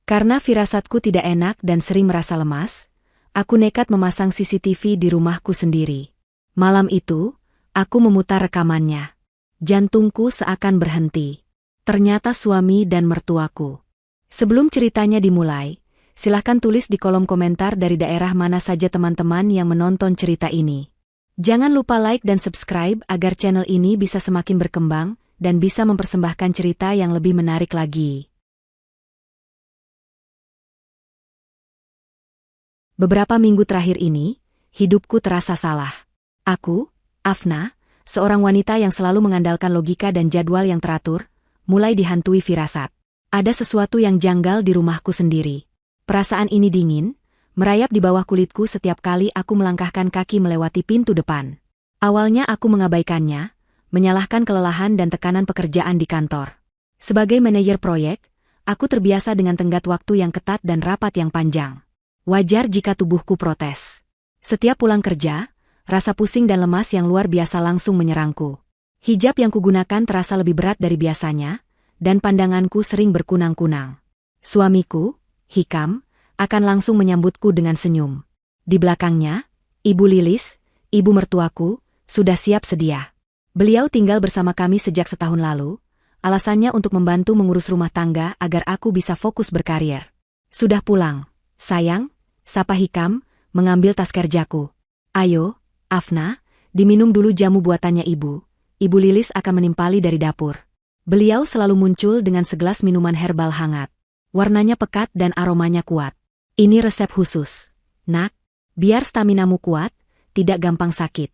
Karena firasatku tidak enak dan sering merasa lemas, aku nekat memasang CCTV di rumahku sendiri. Malam itu, aku memutar rekamannya. Jantungku seakan berhenti. Ternyata suami dan mertuaku. Sebelum ceritanya dimulai, silahkan tulis di kolom komentar dari daerah mana saja teman-teman yang menonton cerita ini. Jangan lupa like dan subscribe agar channel ini bisa semakin berkembang dan bisa mempersembahkan cerita yang lebih menarik lagi. Beberapa minggu terakhir ini, hidupku terasa salah. Aku, Afna, seorang wanita yang selalu mengandalkan logika dan jadwal yang teratur, mulai dihantui firasat. Ada sesuatu yang janggal di rumahku sendiri. Perasaan ini dingin, merayap di bawah kulitku setiap kali aku melangkahkan kaki melewati pintu depan. Awalnya aku mengabaikannya, menyalahkan kelelahan dan tekanan pekerjaan di kantor. Sebagai manajer proyek, aku terbiasa dengan tenggat waktu yang ketat dan rapat yang panjang. Wajar jika tubuhku protes. Setiap pulang kerja, rasa pusing dan lemas yang luar biasa langsung menyerangku. Hijab yang kugunakan terasa lebih berat dari biasanya, dan pandanganku sering berkunang-kunang. Suamiku, Hikam, akan langsung menyambutku dengan senyum. Di belakangnya, Ibu Lilis, ibu mertuaku, sudah siap sedia. Beliau tinggal bersama kami sejak setahun lalu, alasannya untuk membantu mengurus rumah tangga agar aku bisa fokus berkarir. Sudah pulang, sayang, sapa Hikam, mengambil tas kerjaku. Ayo, Afna, diminum dulu jamu buatannya ibu. Ibu Lilis akan menimpali dari dapur. Beliau selalu muncul dengan segelas minuman herbal hangat. Warnanya pekat dan aromanya kuat. Ini resep khusus. Nak, biar staminamu kuat, tidak gampang sakit.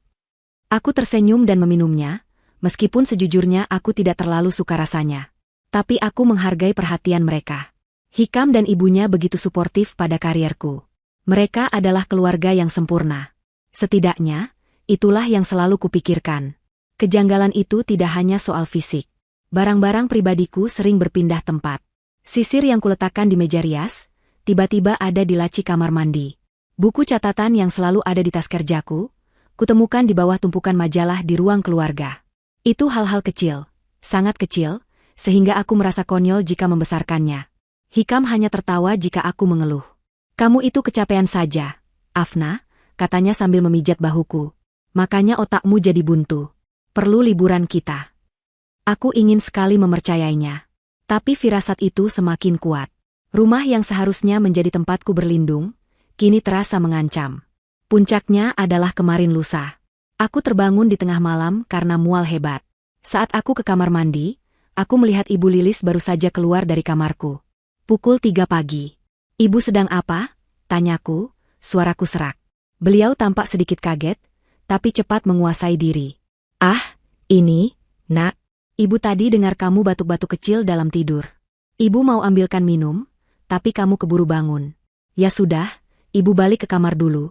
Aku tersenyum dan meminumnya, meskipun sejujurnya aku tidak terlalu suka rasanya. Tapi aku menghargai perhatian mereka. Hikam dan ibunya begitu suportif pada karierku. Mereka adalah keluarga yang sempurna. Setidaknya, itulah yang selalu kupikirkan. Kejanggalan itu tidak hanya soal fisik. Barang-barang pribadiku sering berpindah tempat. Sisir yang kuletakkan di meja rias, tiba-tiba ada di laci kamar mandi. Buku catatan yang selalu ada di tas kerjaku, kutemukan di bawah tumpukan majalah di ruang keluarga. Itu hal-hal kecil, sangat kecil, sehingga aku merasa konyol jika membesarkannya. Hikam hanya tertawa jika aku mengeluh. Kamu itu kecapean saja, Afna, katanya sambil memijat bahuku. Makanya otakmu jadi buntu. Perlu liburan kita. Aku ingin sekali mempercayainya. Tapi firasat itu semakin kuat. Rumah yang seharusnya menjadi tempatku berlindung, kini terasa mengancam. Puncaknya adalah kemarin lusa. Aku terbangun di tengah malam karena mual hebat. Saat aku ke kamar mandi, aku melihat Ibu Lilis baru saja keluar dari kamarku. Pukul 3 pagi. Ibu sedang apa? Tanyaku, suaraku serak. Beliau tampak sedikit kaget, tapi cepat menguasai diri. Ah, ini, Nak. Ibu tadi dengar kamu batuk-batuk kecil dalam tidur. Ibu mau ambilkan minum, tapi kamu keburu bangun. Ya sudah, ibu balik ke kamar dulu.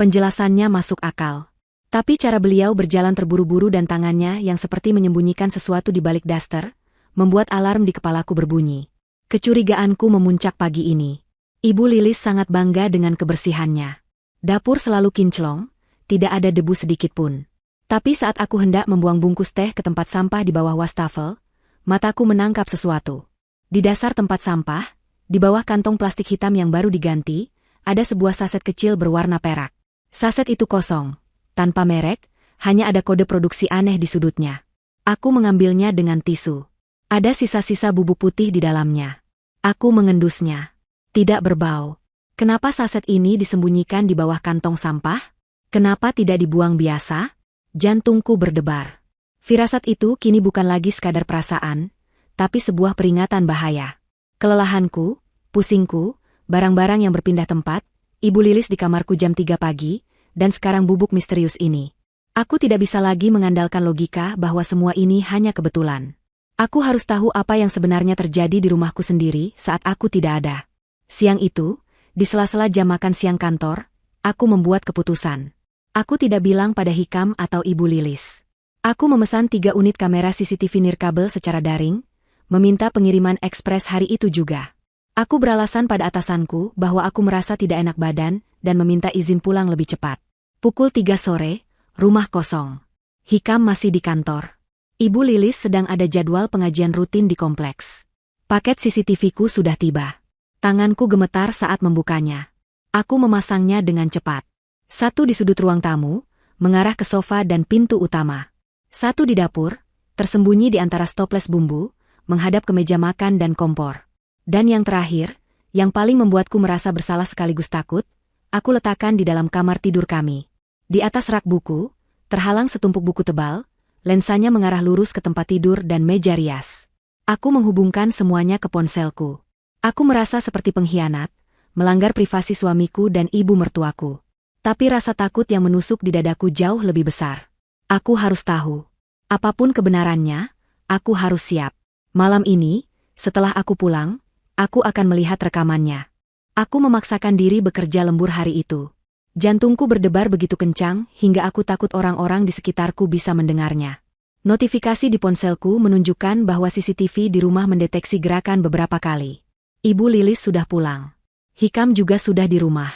Penjelasannya masuk akal. Tapi cara beliau berjalan terburu-buru dan tangannya yang seperti menyembunyikan sesuatu di balik daster, membuat alarm di kepalaku berbunyi. Kecurigaanku memuncak pagi ini. Ibu Lilis sangat bangga dengan kebersihannya. Dapur selalu kinclong, tidak ada debu sedikit pun. Tapi saat aku hendak membuang bungkus teh ke tempat sampah di bawah wastafel, mataku menangkap sesuatu. Di dasar tempat sampah, di bawah kantong plastik hitam yang baru diganti, ada sebuah saset kecil berwarna perak. Saset itu kosong, tanpa merek, hanya ada kode produksi aneh di sudutnya. Aku mengambilnya dengan tisu. Ada sisa-sisa bubuk putih di dalamnya. Aku mengendusnya. Tidak berbau. Kenapa saset ini disembunyikan di bawah kantong sampah? Kenapa tidak dibuang biasa? Jantungku berdebar. Firasat itu kini bukan lagi sekadar perasaan, tapi sebuah peringatan bahaya. Kelelahanku, pusingku, barang-barang yang berpindah tempat, Ibu Lilis di kamarku jam 3 pagi, dan sekarang bubuk misterius ini. Aku tidak bisa lagi mengandalkan logika bahwa semua ini hanya kebetulan. Aku harus tahu apa yang sebenarnya terjadi di rumahku sendiri saat aku tidak ada. Siang itu, di sela-sela jam makan siang kantor, aku membuat keputusan. Aku tidak bilang pada Hikam atau Ibu Lilis. Aku memesan 3 unit kamera CCTV nirkabel secara daring, meminta pengiriman ekspres hari itu juga. Aku beralasan pada atasanku bahwa aku merasa tidak enak badan dan meminta izin pulang lebih cepat. Pukul 3 sore, rumah kosong. Hikam masih di kantor. Ibu Lilis sedang ada jadwal pengajian rutin di kompleks. Paket CCTV-ku sudah tiba. Tanganku gemetar saat membukanya. Aku memasangnya dengan cepat. Satu di sudut ruang tamu, mengarah ke sofa dan pintu utama. Satu di dapur, tersembunyi di antara stoples bumbu, menghadap ke meja makan dan kompor. Dan yang terakhir, yang paling membuatku merasa bersalah sekaligus takut, aku letakkan di dalam kamar tidur kami. Di atas rak buku, terhalang setumpuk buku tebal, lensanya mengarah lurus ke tempat tidur dan meja rias. Aku menghubungkan semuanya ke ponselku. Aku merasa seperti pengkhianat, melanggar privasi suamiku dan ibu mertuaku. Tapi rasa takut yang menusuk di dadaku jauh lebih besar. Aku harus tahu. Apapun kebenarannya, aku harus siap. Malam ini, setelah aku pulang, aku akan melihat rekamannya. Aku memaksakan diri bekerja lembur hari itu. Jantungku berdebar begitu kencang hingga aku takut orang-orang di sekitarku bisa mendengarnya. Notifikasi di ponselku menunjukkan bahwa CCTV di rumah mendeteksi gerakan beberapa kali. Ibu Lilis sudah pulang. Hikam juga sudah di rumah.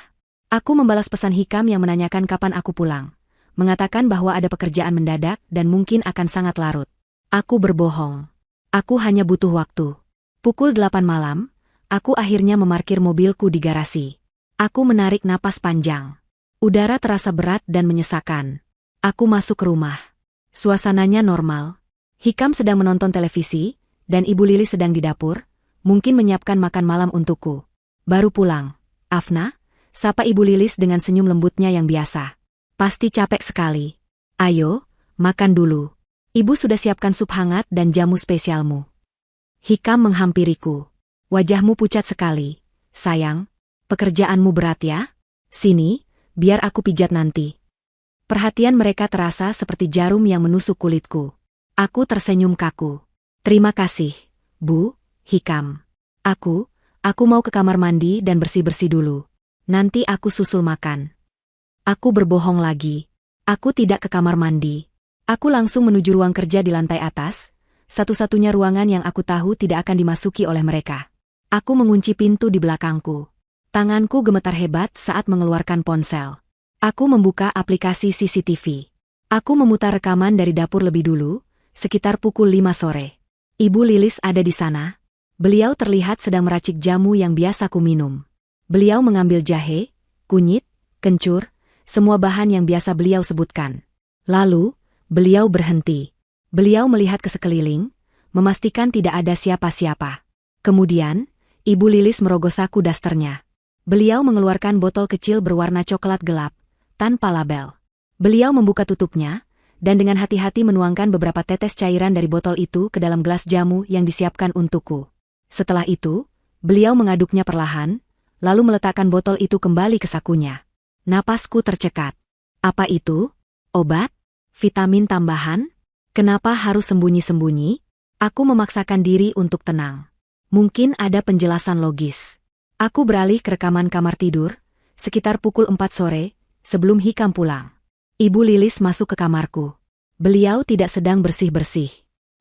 Aku membalas pesan Hikam yang menanyakan kapan aku pulang. Mengatakan bahwa ada pekerjaan mendadak dan mungkin akan sangat larut. Aku berbohong. Aku hanya butuh waktu. Pukul 8 malam, aku akhirnya memarkir mobilku di garasi. Aku menarik napas panjang. Udara terasa berat dan menyesakan. Aku masuk ke rumah. Suasananya normal. Hikam sedang menonton televisi, dan Ibu Lilis sedang di dapur, mungkin menyiapkan makan malam untukku. Baru pulang. Afna, sapa Ibu Lilis dengan senyum lembutnya yang biasa. Pasti capek sekali. Ayo, makan dulu. Ibu sudah siapkan sup hangat dan jamu spesialmu. Hikam menghampiriku. Wajahmu pucat sekali. Sayang, pekerjaanmu berat ya? Sini, biar aku pijat nanti. Perhatian mereka terasa seperti jarum yang menusuk kulitku. Aku tersenyum kaku. Terima kasih, Bu, Hikam. Aku mau ke kamar mandi dan bersih-bersih dulu. Nanti aku susul makan. Aku berbohong lagi. Aku tidak ke kamar mandi. Aku langsung menuju ruang kerja di lantai atas, satu-satunya ruangan yang aku tahu tidak akan dimasuki oleh mereka. Aku mengunci pintu di belakangku. Tanganku gemetar hebat saat mengeluarkan ponsel. Aku membuka aplikasi CCTV. Aku memutar rekaman dari dapur lebih dulu, sekitar pukul 5 sore. Ibu Lilis ada di sana. Beliau terlihat sedang meracik jamu yang biasa ku minum. Beliau mengambil jahe, kunyit, kencur, semua bahan yang biasa beliau sebutkan. Lalu, beliau berhenti. Beliau melihat ke sekeliling, memastikan tidak ada siapa-siapa. Kemudian, Ibu Lilis merogoh saku dasternya. Beliau mengeluarkan botol kecil berwarna coklat gelap, tanpa label. Beliau membuka tutupnya, dan dengan hati-hati menuangkan beberapa tetes cairan dari botol itu ke dalam gelas jamu yang disiapkan untukku. Setelah itu, beliau mengaduknya perlahan, lalu meletakkan botol itu kembali ke sakunya. Napasku tercekat. Apa itu? Obat? Vitamin tambahan? Kenapa harus sembunyi-sembunyi? Aku memaksakan diri untuk tenang. Mungkin ada penjelasan logis. Aku beralih ke rekaman kamar tidur, sekitar pukul 4 sore, sebelum Hikam pulang. Ibu Lilis masuk ke kamarku. Beliau tidak sedang bersih-bersih.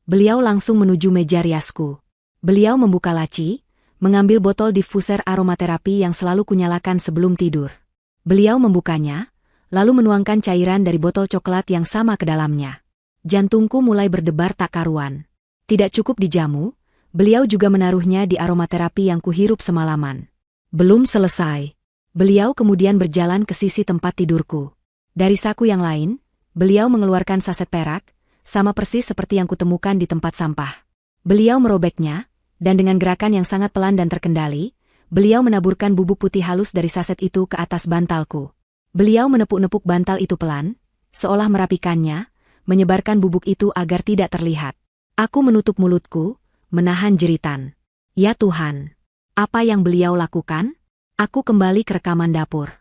Beliau langsung menuju meja riasku. Beliau membuka laci, mengambil botol diffuser aromaterapi yang selalu kunyalakan sebelum tidur. Beliau membukanya, lalu menuangkan cairan dari botol coklat yang sama ke dalamnya. Jantungku mulai berdebar tak karuan. Tidak cukup dijamu, beliau juga menaruhnya di aromaterapi yang kuhirup semalaman. Belum selesai. Beliau kemudian berjalan ke sisi tempat tidurku. Dari saku yang lain, beliau mengeluarkan saset perak, sama persis seperti yang kutemukan di tempat sampah. Beliau merobeknya, dan dengan gerakan yang sangat pelan dan terkendali, beliau menaburkan bubuk putih halus dari saset itu ke atas bantalku. Beliau menepuk-nepuk bantal itu pelan, seolah merapikannya, menyebarkan bubuk itu agar tidak terlihat. Aku menutup mulutku, menahan jeritan. Ya Tuhan, apa yang beliau lakukan? Aku kembali ke rekaman dapur.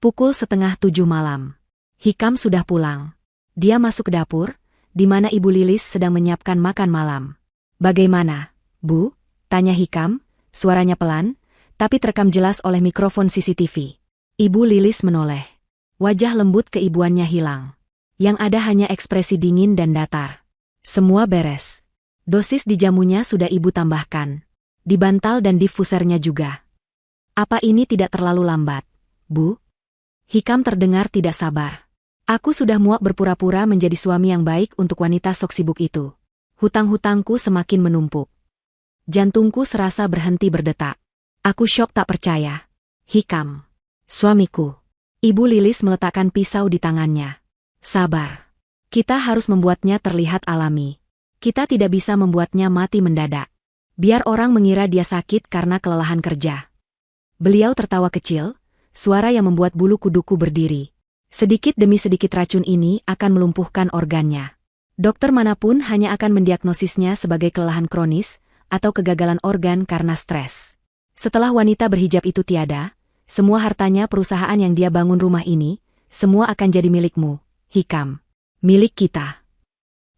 Pukul 6:30 malam. Hikam sudah pulang. Dia masuk ke dapur, di mana Ibu Lilis sedang menyiapkan makan malam. Bagaimana, Bu? Tanya Hikam, suaranya pelan, tapi terekam jelas oleh mikrofon CCTV. Ibu Lilis menoleh. Wajah lembut keibuannya hilang. Yang ada hanya ekspresi dingin dan datar. Semua beres. Dosis di jamunya sudah Ibu tambahkan. Di bantal dan diffusernya juga. Apa ini tidak terlalu lambat, Bu? Hikam terdengar tidak sabar. Aku sudah muak berpura-pura menjadi suami yang baik untuk wanita sok sibuk itu. Hutang-hutangku semakin menumpuk. Jantungku serasa berhenti berdetak. Aku syok tak percaya. Hikam. Suamiku. Ibu Lilis meletakkan pisau di tangannya. Sabar. Kita harus membuatnya terlihat alami. Kita tidak bisa membuatnya mati mendadak. Biar orang mengira dia sakit karena kelelahan kerja. Beliau tertawa kecil, suara yang membuat bulu kuduku berdiri. Sedikit demi sedikit racun ini akan melumpuhkan organnya. Dokter manapun hanya akan mendiagnosisnya sebagai kelelahan kronis atau kegagalan organ karena stres. Setelah wanita berhijab itu tiada, semua hartanya perusahaan yang dia bangun rumah ini, semua akan jadi milikmu, Hikam. Milik kita.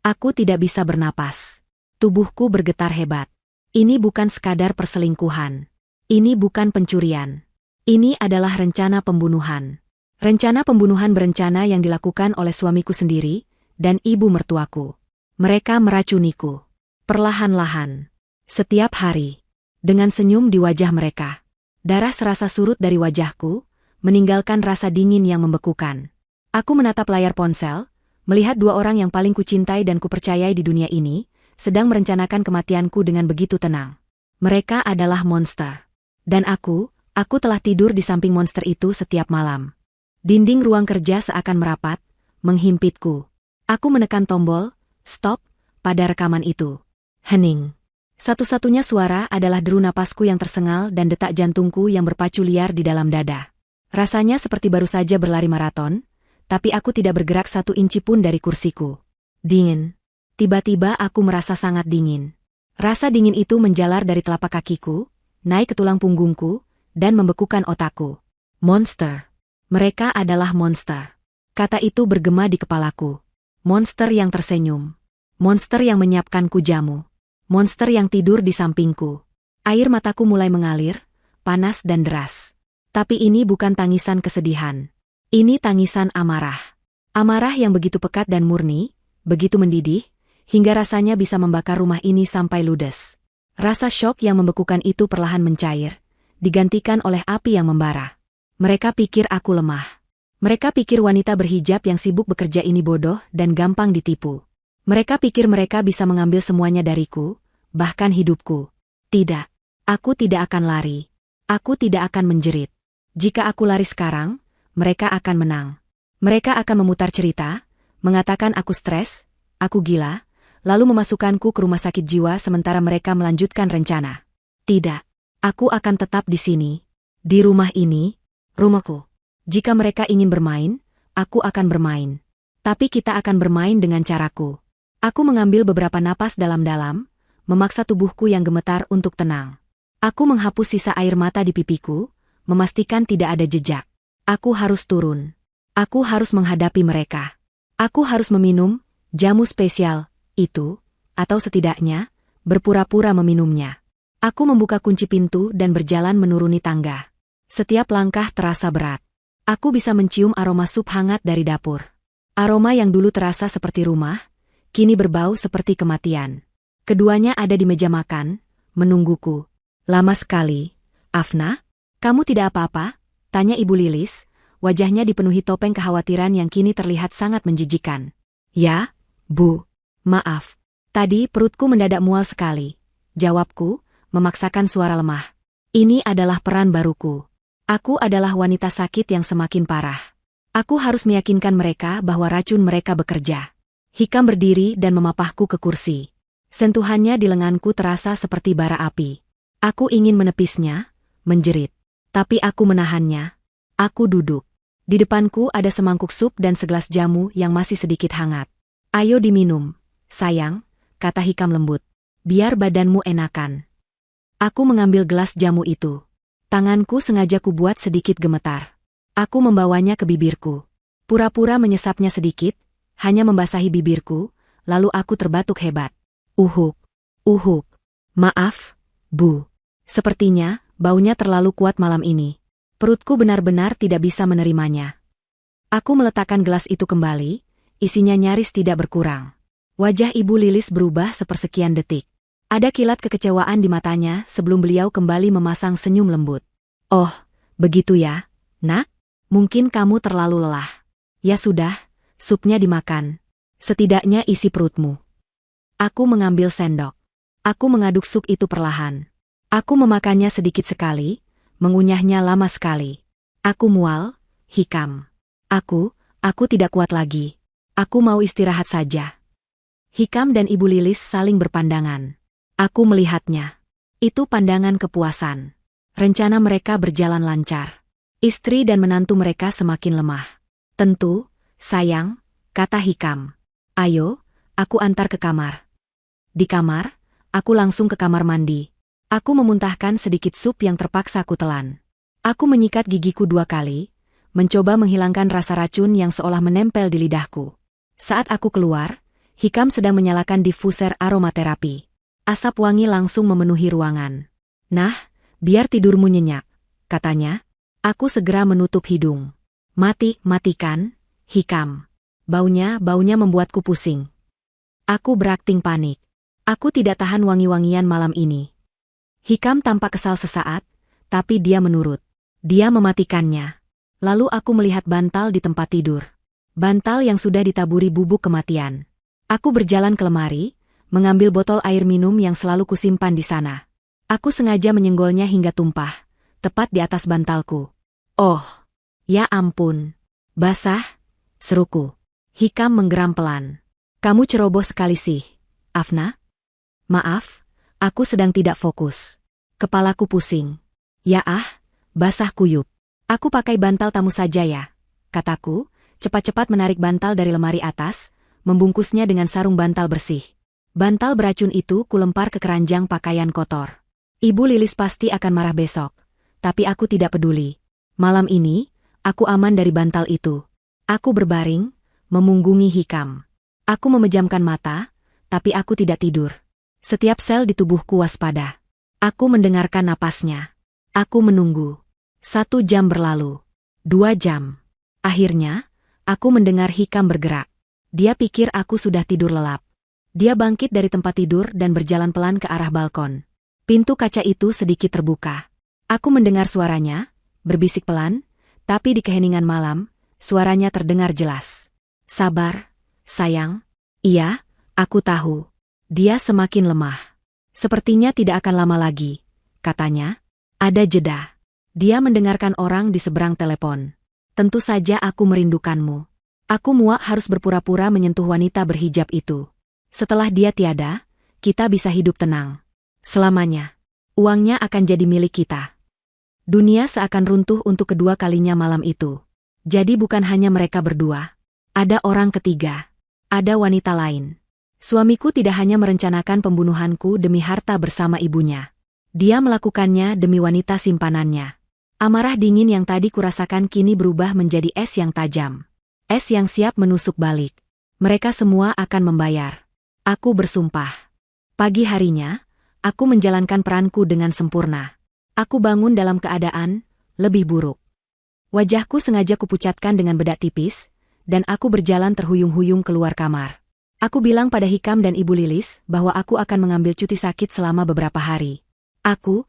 Aku tidak bisa bernapas. Tubuhku bergetar hebat. Ini bukan sekadar perselingkuhan. Ini bukan pencurian. Ini adalah rencana pembunuhan. Rencana pembunuhan berencana yang dilakukan oleh suamiku sendiri dan ibu mertuaku. Mereka meracuniku. Perlahan-lahan. Setiap hari. Dengan senyum di wajah mereka. Darah serasa surut dari wajahku, meninggalkan rasa dingin yang membekukan. Aku menatap layar ponsel, melihat dua orang yang paling kucintai dan kupercayai di dunia ini, sedang merencanakan kematianku dengan begitu tenang. Mereka adalah monster. Dan aku telah tidur di samping monster itu setiap malam. Dinding ruang kerja seakan merapat, menghimpitku. Aku menekan tombol, stop, pada rekaman itu. Hening. Satu-satunya suara adalah deru napasku yang tersengal dan detak jantungku yang berpacu liar di dalam dada. Rasanya seperti baru saja berlari maraton, tapi aku tidak bergerak 1 inci pun dari kursiku. Dingin. Tiba-tiba aku merasa sangat dingin. Rasa dingin itu menjalar dari telapak kakiku, naik ke tulang punggungku, dan membekukan otakku. Monster. Mereka adalah monster. Kata itu bergema di kepalaku. Monster yang tersenyum. Monster yang menyiapkanku jamu. Monster yang tidur di sampingku. Air mataku mulai mengalir, panas dan deras. Tapi ini bukan tangisan kesedihan. Ini tangisan amarah. Amarah yang begitu pekat dan murni, begitu mendidih, hingga rasanya bisa membakar rumah ini sampai ludes. Rasa syok yang membekukan itu perlahan mencair, digantikan oleh api yang membara. Mereka pikir aku lemah. Mereka pikir wanita berhijab yang sibuk bekerja ini bodoh dan gampang ditipu. Mereka pikir mereka bisa mengambil semuanya dariku, bahkan hidupku. Tidak. Aku tidak akan lari. Aku tidak akan menjerit. Jika aku lari sekarang, mereka akan menang. Mereka akan memutar cerita, mengatakan aku stres, aku gila, lalu memasukkanku ke rumah sakit jiwa sementara mereka melanjutkan rencana. Tidak. Aku akan tetap di sini. Di rumah ini, rumahku. Jika mereka ingin bermain, aku akan bermain. Tapi kita akan bermain dengan caraku. Aku mengambil beberapa napas dalam-dalam, memaksa tubuhku yang gemetar untuk tenang. Aku menghapus sisa air mata di pipiku, memastikan tidak ada jejak. Aku harus turun. Aku harus menghadapi mereka. Aku harus meminum jamu spesial itu, atau setidaknya, berpura-pura meminumnya. Aku membuka kunci pintu dan berjalan menuruni tangga. Setiap langkah terasa berat. Aku bisa mencium aroma sup hangat dari dapur. Aroma yang dulu terasa seperti rumah, kini berbau seperti kematian. Keduanya ada di meja makan, menungguku. Lama sekali. Afna, kamu tidak apa-apa? Tanya Ibu Lilis, wajahnya dipenuhi topeng kekhawatiran yang kini terlihat sangat menjijikan. Ya, Bu. Maaf. Tadi perutku mendadak mual sekali. Jawabku, memaksakan suara lemah. Ini adalah peran baruku. Aku adalah wanita sakit yang semakin parah. Aku harus meyakinkan mereka bahwa racun mereka bekerja. Hikam berdiri dan memapahku ke kursi. Sentuhannya di lenganku terasa seperti bara api. Aku ingin menepisnya, menjerit. Tapi aku menahannya. Aku duduk. Di depanku ada semangkuk sup dan segelas jamu yang masih sedikit hangat. Ayo diminum, sayang, kata Hikam lembut. Biar badanmu enakan. Aku mengambil gelas jamu itu. Tanganku sengaja kubuat sedikit gemetar. Aku membawanya ke bibirku. Pura-pura menyesapnya sedikit, hanya membasahi bibirku, lalu aku terbatuk hebat. Uhuk. Maaf, Bu. Sepertinya, baunya terlalu kuat malam ini. Perutku benar-benar tidak bisa menerimanya. Aku meletakkan gelas itu kembali, isinya nyaris tidak berkurang. Wajah Ibu Lilis berubah sepersekian detik. Ada kilat kekecewaan di matanya sebelum beliau kembali memasang senyum lembut. Oh, begitu ya, Nak? Mungkin kamu terlalu lelah. Ya sudah, supnya dimakan. Setidaknya isi perutmu. Aku mengambil sendok. Aku mengaduk sup itu perlahan. Aku memakannya sedikit sekali, mengunyahnya lama sekali. Aku mual, Hikam. Aku tidak kuat lagi. Aku mau istirahat saja. Hikam dan Ibu Lilis saling berpandangan. Aku melihatnya. Itu pandangan kepuasan. Rencana mereka berjalan lancar. Istri dan menantu mereka semakin lemah. Tentu, sayang, kata Hikam. Ayo, aku antar ke kamar. Di kamar, aku langsung ke kamar mandi. Aku memuntahkan sedikit sup yang terpaksa aku telan. Aku menyikat gigiku 2 kali, mencoba menghilangkan rasa racun yang seolah menempel di lidahku. Saat aku keluar, Hikam sedang menyalakan diffuser aromaterapi. Asap wangi langsung memenuhi ruangan. Nah, biar tidurmu nyenyak, katanya. Aku segera menutup hidung. Matikan, Hikam. Baunya membuatku pusing. Aku berakting panik. Aku tidak tahan wangi-wangian malam ini. Hikam tampak kesal sesaat, tapi dia menurut. Dia mematikannya. Lalu aku melihat bantal di tempat tidur. Bantal yang sudah ditaburi bubuk kematian. Aku berjalan ke lemari, mengambil botol air minum yang selalu kusimpan di sana. Aku sengaja menyenggolnya hingga tumpah, tepat di atas bantalku. Oh, ya ampun. Basah, seruku. Hikam menggeram pelan. Kamu ceroboh sekali sih, Afna. Maaf, aku sedang tidak fokus. Kepalaku pusing. Ya basah kuyup. Aku pakai bantal tamu saja ya, kataku, cepat-cepat menarik bantal dari lemari atas, membungkusnya dengan sarung bantal bersih. Bantal beracun itu kulempar ke keranjang pakaian kotor. Ibu Lilis pasti akan marah besok, tapi aku tidak peduli. Malam ini, aku aman dari bantal itu. Aku berbaring, memunggungi Hikam. Aku memejamkan mata, tapi aku tidak tidur. Setiap sel di tubuhku waspada. Aku mendengarkan napasnya. Aku menunggu. 1 jam berlalu. 2 jam. Akhirnya, aku mendengar Hikam bergerak. Dia pikir aku sudah tidur lelap. Dia bangkit dari tempat tidur dan berjalan pelan ke arah balkon. Pintu kaca itu sedikit terbuka. Aku mendengar suaranya, berbisik pelan, tapi di keheningan malam, suaranya terdengar jelas. Sabar, sayang. Iya, aku tahu. Dia semakin lemah. Sepertinya tidak akan lama lagi, katanya. Ada jeda. Dia mendengarkan orang di seberang telepon. Tentu saja aku merindukanmu. Aku muak harus berpura-pura menyentuh wanita berhijab itu. Setelah dia tiada, kita bisa hidup tenang. Selamanya. Uangnya akan jadi milik kita. Dunia seakan runtuh untuk kedua kalinya malam itu. Jadi bukan hanya mereka berdua. Ada orang ketiga. Ada wanita lain. Suamiku tidak hanya merencanakan pembunuhanku demi harta bersama ibunya. Dia melakukannya demi wanita simpanannya. Amarah dingin yang tadi kurasakan kini berubah menjadi es yang tajam. Es yang siap menusuk balik. Mereka semua akan membayar. Aku bersumpah. Pagi harinya, aku menjalankan peranku dengan sempurna. Aku bangun dalam keadaan lebih buruk. Wajahku sengaja kupucatkan dengan bedak tipis, dan aku berjalan terhuyung-huyung keluar kamar. Aku bilang pada Hikam dan Ibu Lilis bahwa aku akan mengambil cuti sakit selama beberapa hari. Aku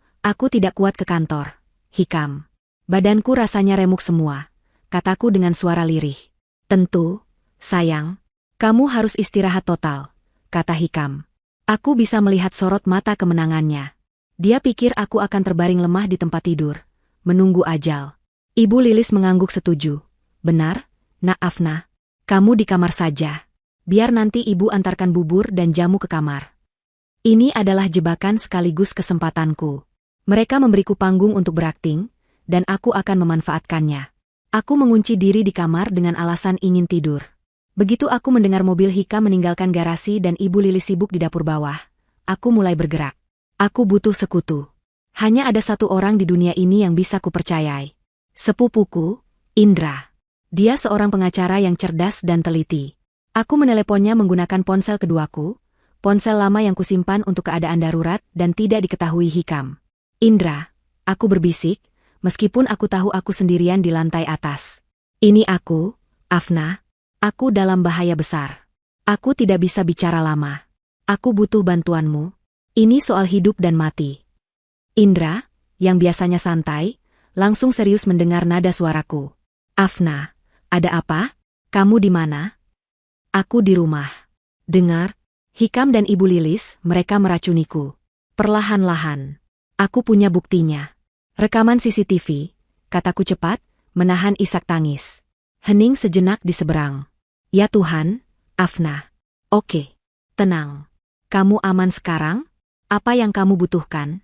tidak kuat ke kantor. Hikam. Badanku rasanya remuk semua, kataku dengan suara lirih. Tentu, sayang. Kamu harus istirahat total, kata Hikam. Aku bisa melihat sorot mata kemenangannya. Dia pikir aku akan terbaring lemah di tempat tidur, menunggu ajal. Ibu Lilis mengangguk setuju. Benar, Nak Afna. Kamu di kamar saja. Biar nanti ibu antarkan bubur dan jamu ke kamar. Ini adalah jebakan sekaligus kesempatanku. Mereka memberiku panggung untuk berakting, dan aku akan memanfaatkannya. Aku mengunci diri di kamar dengan alasan ingin tidur. Begitu aku mendengar mobil Hikam meninggalkan garasi dan Ibu Lilis sibuk di dapur bawah, aku mulai bergerak. Aku butuh sekutu. Hanya ada satu orang di dunia ini yang bisa kupercayai. Sepupuku, Indra. Dia seorang pengacara yang cerdas dan teliti. Aku meneleponnya menggunakan ponsel keduaku, ponsel lama yang kusimpan untuk keadaan darurat dan tidak diketahui Hikam. Indra, aku berbisik, meskipun aku tahu aku sendirian di lantai atas. Ini aku, Afna. Aku dalam bahaya besar. Aku tidak bisa bicara lama. Aku butuh bantuanmu. Ini soal hidup dan mati. Indra, yang biasanya santai, langsung serius mendengar nada suaraku. Afna, ada apa? Kamu di mana? Aku di rumah. Dengar, Hikam dan Ibu Lilis, mereka meracuniku. Perlahan-lahan. Aku punya buktinya. Rekaman CCTV, kataku cepat, menahan isak tangis. Hening sejenak di seberang. Ya Tuhan, Afna. Oke. Tenang. Kamu aman sekarang? Apa yang kamu butuhkan?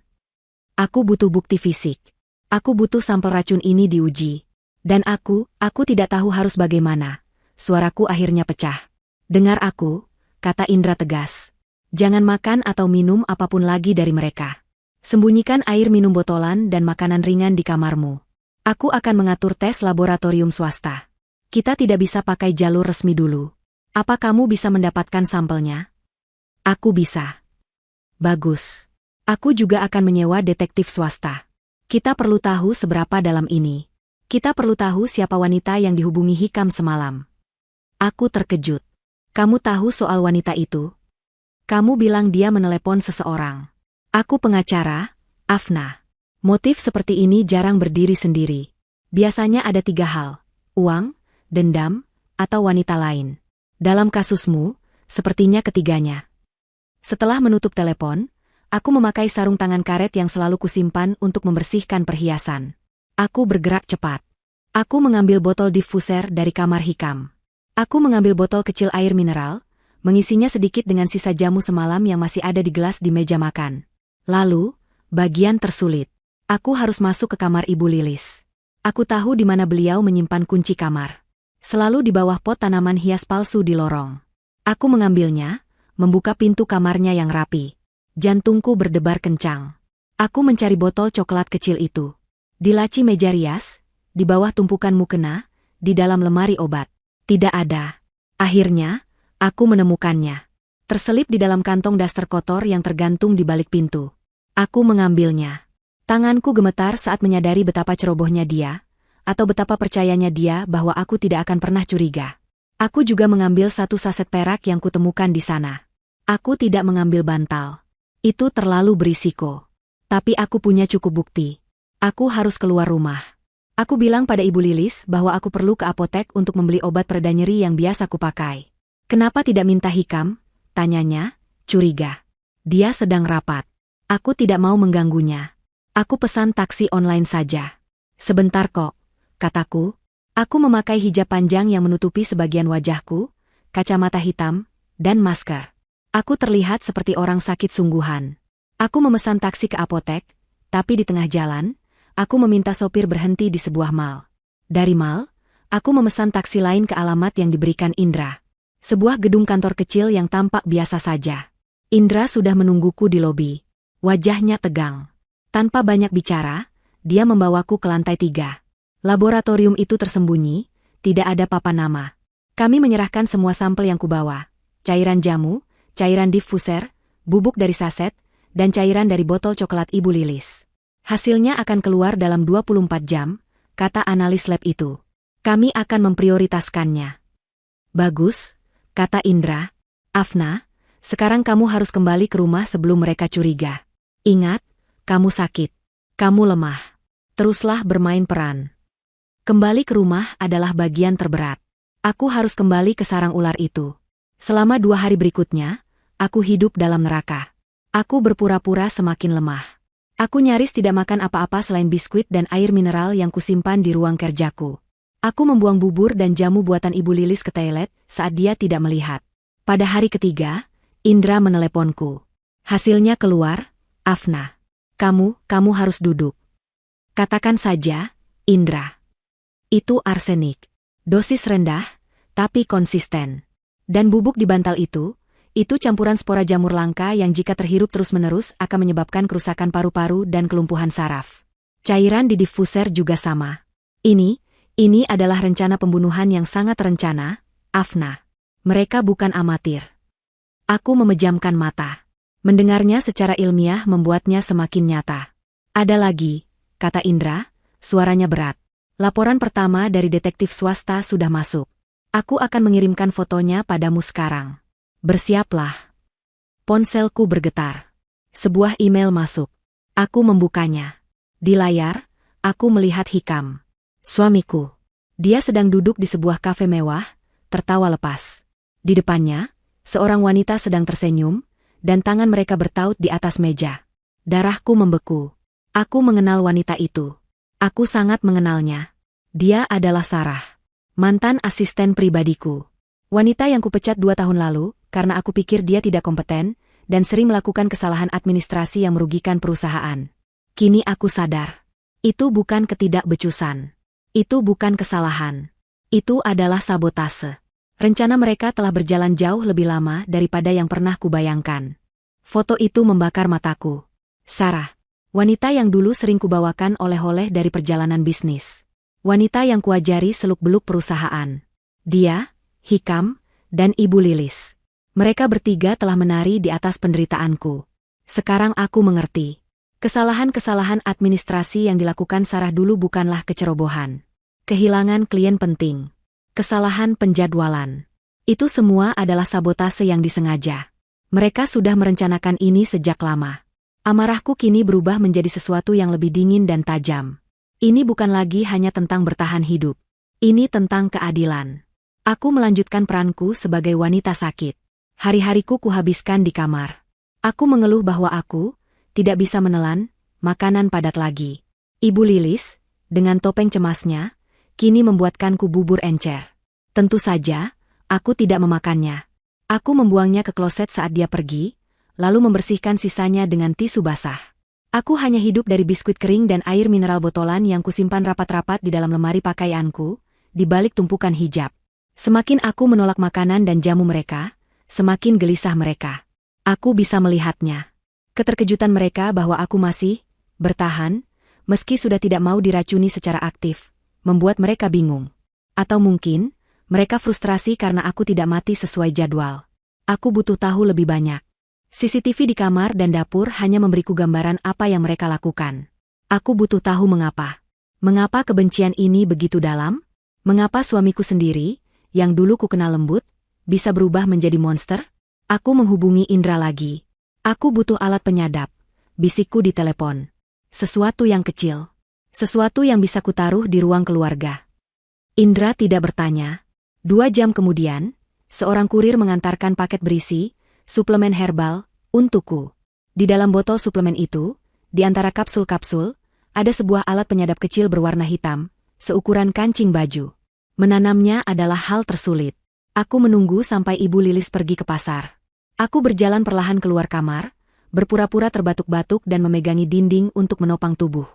Aku butuh bukti fisik. Aku butuh sampel racun ini diuji. Dan aku tidak tahu harus bagaimana. Suaraku akhirnya pecah. Dengar aku, kata Indra tegas. Jangan makan atau minum apapun lagi dari mereka. Sembunyikan air minum botolan dan makanan ringan di kamarmu. Aku akan mengatur tes laboratorium swasta. Kita tidak bisa pakai jalur resmi dulu. Apa kamu bisa mendapatkan sampelnya? Aku bisa. Bagus. Aku juga akan menyewa detektif swasta. Kita perlu tahu seberapa dalam ini. Kita perlu tahu siapa wanita yang dihubungi Hikam semalam. Aku terkejut. Kamu tahu soal wanita itu? Kamu bilang dia menelepon seseorang. Aku pengacara, Afna. Motif seperti ini jarang berdiri sendiri. Biasanya ada 3 hal. Uang, dendam, atau wanita lain. Dalam kasusmu, sepertinya ketiganya. Setelah menutup telepon, aku memakai sarung tangan karet yang selalu kusimpan untuk membersihkan perhiasan. Aku bergerak cepat. Aku mengambil botol diffuser dari kamar Hikam. Aku mengambil botol kecil air mineral, mengisinya sedikit dengan sisa jamu semalam yang masih ada di gelas di meja makan. Lalu, bagian tersulit. Aku harus masuk ke kamar Ibu Lilis. Aku tahu di mana beliau menyimpan kunci kamar. Selalu di bawah pot tanaman hias palsu di lorong. Aku mengambilnya, membuka pintu kamarnya yang rapi. Jantungku berdebar kencang. Aku mencari botol coklat kecil itu. Di laci meja rias, di bawah tumpukan mukena, di dalam lemari obat. Tidak ada. Akhirnya, aku menemukannya. Terselip di dalam kantong daster kotor yang tergantung di balik pintu. Aku mengambilnya. Tanganku gemetar saat menyadari betapa cerobohnya dia, atau betapa percayanya dia bahwa aku tidak akan pernah curiga. Aku juga mengambil 1 saset perak yang kutemukan di sana. Aku tidak mengambil bantal. Itu terlalu berisiko. Tapi aku punya cukup bukti. Aku harus keluar rumah. Aku bilang pada Ibu Lilis bahwa aku perlu ke apotek untuk membeli obat pereda nyeri yang biasa kupakai. Kenapa tidak minta Hikam? Tanyanya, curiga. Dia sedang rapat. Aku tidak mau mengganggunya. Aku pesan taksi online saja. Sebentar kok, kataku. Aku memakai hijab panjang yang menutupi sebagian wajahku, kacamata hitam, dan masker. Aku terlihat seperti orang sakit sungguhan. Aku memesan taksi ke apotek, tapi di tengah jalan, aku meminta sopir berhenti di sebuah mal. Dari mal, aku memesan taksi lain ke alamat yang diberikan Indra. Sebuah gedung kantor kecil yang tampak biasa saja. Indra sudah menungguku di lobi. Wajahnya tegang. Tanpa banyak bicara, dia membawaku ke lantai 3. Laboratorium itu tersembunyi, tidak ada papan nama. Kami menyerahkan semua sampel yang kubawa. Cairan jamu, cairan diffuser, bubuk dari saset, dan cairan dari botol coklat Ibu Lilis. Hasilnya akan keluar dalam 24 jam, kata analis lab itu. Kami akan memprioritaskannya. Bagus, kata Indra. Afna, sekarang kamu harus kembali ke rumah sebelum mereka curiga. Ingat, kamu sakit. Kamu lemah. Teruslah bermain peran. Kembali ke rumah adalah bagian terberat. Aku harus kembali ke sarang ular itu. Selama 2 hari berikutnya, aku hidup dalam neraka. Aku berpura-pura semakin lemah. Aku nyaris tidak makan apa-apa selain biskuit dan air mineral yang kusimpan di ruang kerjaku. Aku membuang bubur dan jamu buatan Ibu Lilis ke toilet saat dia tidak melihat. Pada hari ketiga, Indra meneleponku. Hasilnya keluar, Afna. Kamu harus duduk. Katakan saja, Indra. Itu arsenik. Dosis rendah, tapi konsisten. Dan bubuk di bantal itu campuran spora jamur langka yang jika terhirup terus-menerus akan menyebabkan kerusakan paru-paru dan kelumpuhan saraf. Cairan di diffuser juga sama. Ini adalah rencana pembunuhan yang sangat terencana, Afna. Mereka bukan amatir. Aku memejamkan mata. Mendengarnya secara ilmiah membuatnya semakin nyata. Ada lagi, kata Indra, suaranya berat. Laporan pertama dari detektif swasta sudah masuk. Aku akan mengirimkan fotonya padamu sekarang. Bersiaplah. Ponselku bergetar. Sebuah email masuk. Aku membukanya. Di layar, aku melihat Hikam. Suamiku. Dia sedang duduk di sebuah kafe mewah, tertawa lepas. Di depannya, seorang wanita sedang tersenyum, dan tangan mereka bertaut di atas meja. Darahku membeku. Aku mengenal wanita itu. Aku sangat mengenalnya. Dia adalah Sarah, mantan asisten pribadiku. Wanita yang kupecat 2 tahun lalu, karena aku pikir dia tidak kompeten, dan sering melakukan kesalahan administrasi yang merugikan perusahaan. Kini aku sadar. Itu bukan ketidakbecusan. Itu bukan kesalahan. Itu adalah sabotase. Rencana mereka telah berjalan jauh lebih lama daripada yang pernah kubayangkan. Foto itu membakar mataku. Sarah, wanita yang dulu sering kubawakan oleh-oleh dari perjalanan bisnis. Wanita yang kuajari seluk-beluk perusahaan. Dia, Hikam, dan Ibu Lilis. Mereka bertiga telah menari di atas penderitaanku. Sekarang aku mengerti. Kesalahan-kesalahan administrasi yang dilakukan Sarah dulu bukanlah kecerobohan. Kehilangan klien penting. Kesalahan penjadwalan. Itu semua adalah sabotase yang disengaja. Mereka sudah merencanakan ini sejak lama. Amarahku kini berubah menjadi sesuatu yang lebih dingin dan tajam. Ini bukan lagi hanya tentang bertahan hidup. Ini tentang keadilan. Aku melanjutkan peranku sebagai wanita sakit. Hari-hariku kuhabiskan di kamar. Aku mengeluh bahwa aku tidak bisa menelan makanan padat lagi. Ibu Lilis, dengan topeng cemasnya, kini membuatkanku bubur encer. Tentu saja, aku tidak memakannya. Aku membuangnya ke kloset saat dia pergi, lalu membersihkan sisanya dengan tisu basah. Aku hanya hidup dari biskuit kering dan air mineral botolan yang kusimpan rapat-rapat di dalam lemari pakaianku, di balik tumpukan hijab. Semakin aku menolak makanan dan jamu mereka, semakin gelisah mereka. Aku bisa melihatnya. Keterkejutan mereka bahwa aku masih bertahan, meski sudah tidak mau diracuni secara aktif, membuat mereka bingung. Atau mungkin, mereka frustrasi karena aku tidak mati sesuai jadwal. Aku butuh tahu lebih banyak. CCTV di kamar dan dapur hanya memberiku gambaran apa yang mereka lakukan. Aku butuh tahu mengapa. Mengapa kebencian ini begitu dalam? Mengapa suamiku sendiri, yang dulu ku kenal lembut, bisa berubah menjadi monster? Aku menghubungi Indra lagi. Aku butuh alat penyadap, bisikku di telepon. Sesuatu yang kecil. Sesuatu yang bisa kutaruh di ruang keluarga. Indra tidak bertanya. 2 jam kemudian, seorang kurir mengantarkan paket berisi suplemen herbal untukku. Di dalam botol suplemen itu, di antara kapsul-kapsul, ada sebuah alat penyadap kecil berwarna hitam, seukuran kancing baju. Menanamnya adalah hal tersulit. Aku menunggu sampai Ibu Lilis pergi ke pasar. Aku berjalan perlahan keluar kamar, berpura-pura terbatuk-batuk dan memegangi dinding untuk menopang tubuh.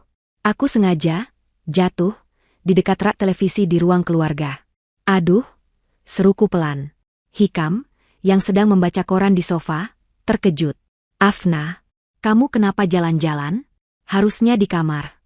Aku sengaja jatuh di dekat rak televisi di ruang keluarga. Aduh, seruku pelan. Hikam, yang sedang membaca koran di sofa, terkejut. Afna, kamu kenapa jalan-jalan? Harusnya di kamar.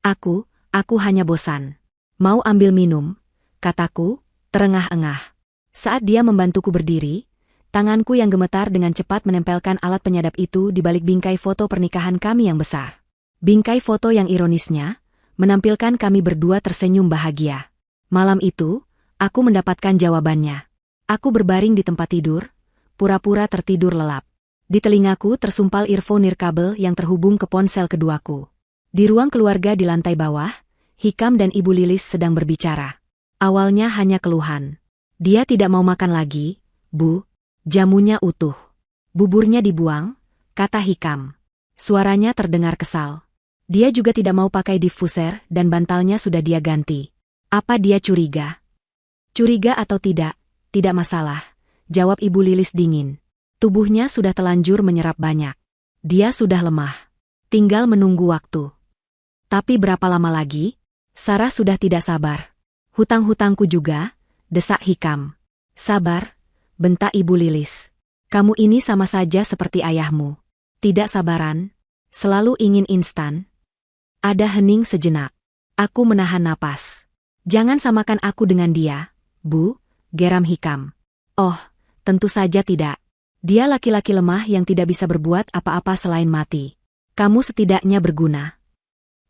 Aku hanya bosan. Mau ambil minum, kataku, terengah-engah. Saat dia membantuku berdiri, tanganku yang gemetar dengan cepat menempelkan alat penyadap itu di balik bingkai foto pernikahan kami yang besar. Bingkai foto yang ironisnya menampilkan kami berdua tersenyum bahagia. Malam itu, aku mendapatkan jawabannya. Aku berbaring di tempat tidur, pura-pura tertidur lelap. Di telingaku tersumpal earphone nirkabel yang terhubung ke ponsel keduaku. Di ruang keluarga di lantai bawah, Hikam dan Ibu Lilis sedang berbicara. Awalnya hanya keluhan. Dia tidak mau makan lagi, Bu. Jamunya utuh. Buburnya dibuang, kata Hikam. Suaranya terdengar kesal. Dia juga tidak mau pakai diffuser dan bantalnya sudah dia ganti. Apa dia curiga? Curiga atau tidak masalah, jawab Ibu Lilis dingin. Tubuhnya sudah telanjur menyerap banyak. Dia sudah lemah. Tinggal menunggu waktu. Tapi berapa lama lagi? Sarah sudah tidak sabar. Hutang-hutangku juga, desak Hikam. Sabar, bentak Ibu Lilis. Kamu ini sama saja seperti ayahmu. Tidak sabaran, selalu ingin instan. Ada hening sejenak. Aku menahan napas. Jangan samakan aku dengan dia, Bu, geram Hikam. Oh, tentu saja tidak. Dia laki-laki lemah yang tidak bisa berbuat apa-apa selain mati. Kamu setidaknya berguna.